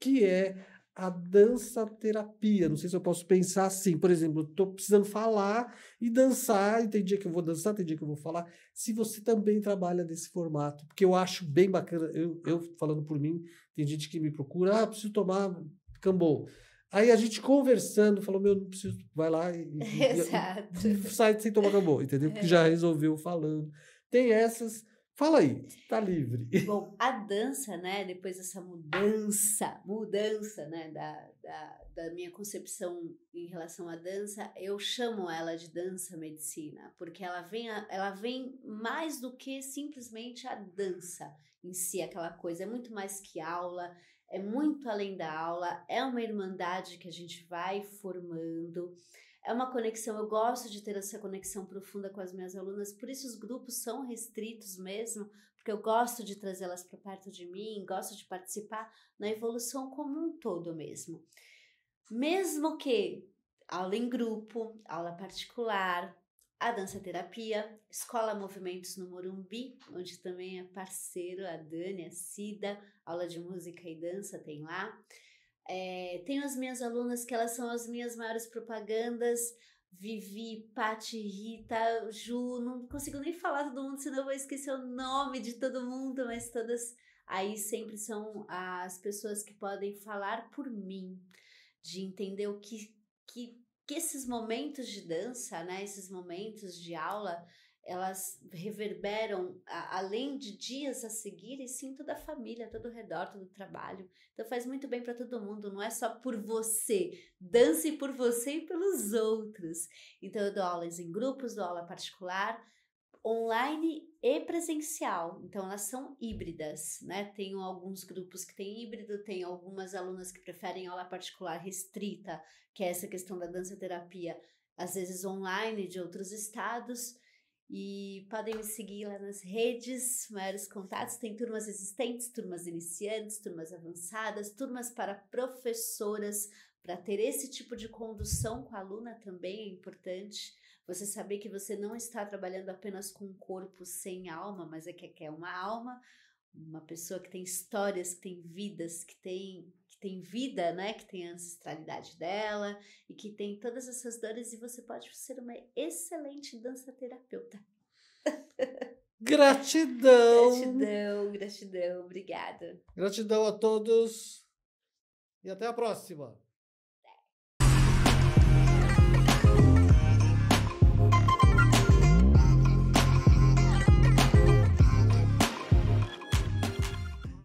Speaker 1: que é a dança terapia. Não sei se eu posso pensar assim, por exemplo, estou precisando falar e dançar, e tem dia que eu vou dançar, tem dia que eu vou falar. Se você também trabalha nesse formato, porque eu acho bem bacana, eu falando por mim, tem gente que me procura, preciso tomar Cambô. Aí a gente conversando, falou, não preciso, vai lá
Speaker 2: Exato.
Speaker 1: e sai sem tomar Cambô, entendeu? Porque já resolveu falando. Tem essas... Fala aí, tá livre.
Speaker 2: Bom, a dança, né, depois dessa mudança, né, da minha concepção em relação à dança, eu chamo ela de dança medicina, porque ela vem mais do que simplesmente a dança em si, aquela coisa, é muito mais que aula, é muito além da aula, é uma irmandade que a gente vai formando, é uma conexão, eu gosto de ter essa conexão profunda com as minhas alunas, por isso os grupos são restritos mesmo, porque eu gosto de trazê-las para perto de mim, gosto de participar na evolução como um todo mesmo. Mesmo que aula em grupo, aula particular, a dança terapia, Escola Movimentos no Morumbi, onde também é parceiro a Dani, a Cida, aula de música e dança tem lá. Tenho as minhas alunas que elas são as minhas maiores propagandas, Vivi, Pati, Rita, Ju, não consigo nem falar todo mundo, senão eu vou esquecer o nome de todo mundo, mas todas aí sempre são as pessoas que podem falar por mim, de entender o que esses momentos de dança, né, esses momentos de aula, elas reverberam, além de dias a seguir, e sim toda a família, todo o redor, todo o trabalho. Então faz muito bem para todo mundo, não é só por você. Dance por você e pelos outros. Então eu dou aulas em grupos, dou aula particular, online e presencial. Então elas são híbridas, né? Tenho alguns grupos que têm híbrido, tenho algumas alunas que preferem aula particular restrita, que é essa questão da dança terapia, às vezes online de outros estados. E podem me seguir lá nas redes, maiores contatos, tem turmas existentes, turmas iniciantes, turmas avançadas, turmas para professoras, para ter esse tipo de condução com a aluna também é importante. Você saber que você não está trabalhando apenas com um corpo sem alma, mas é que é uma alma, uma pessoa que tem histórias, que tem vidas, que tem vida, né? Que tem a ancestralidade dela e que tem todas essas dores, e você pode ser uma excelente dança terapeuta.
Speaker 1: Gratidão!
Speaker 2: Gratidão, obrigada.
Speaker 1: Gratidão a todos e até a próxima!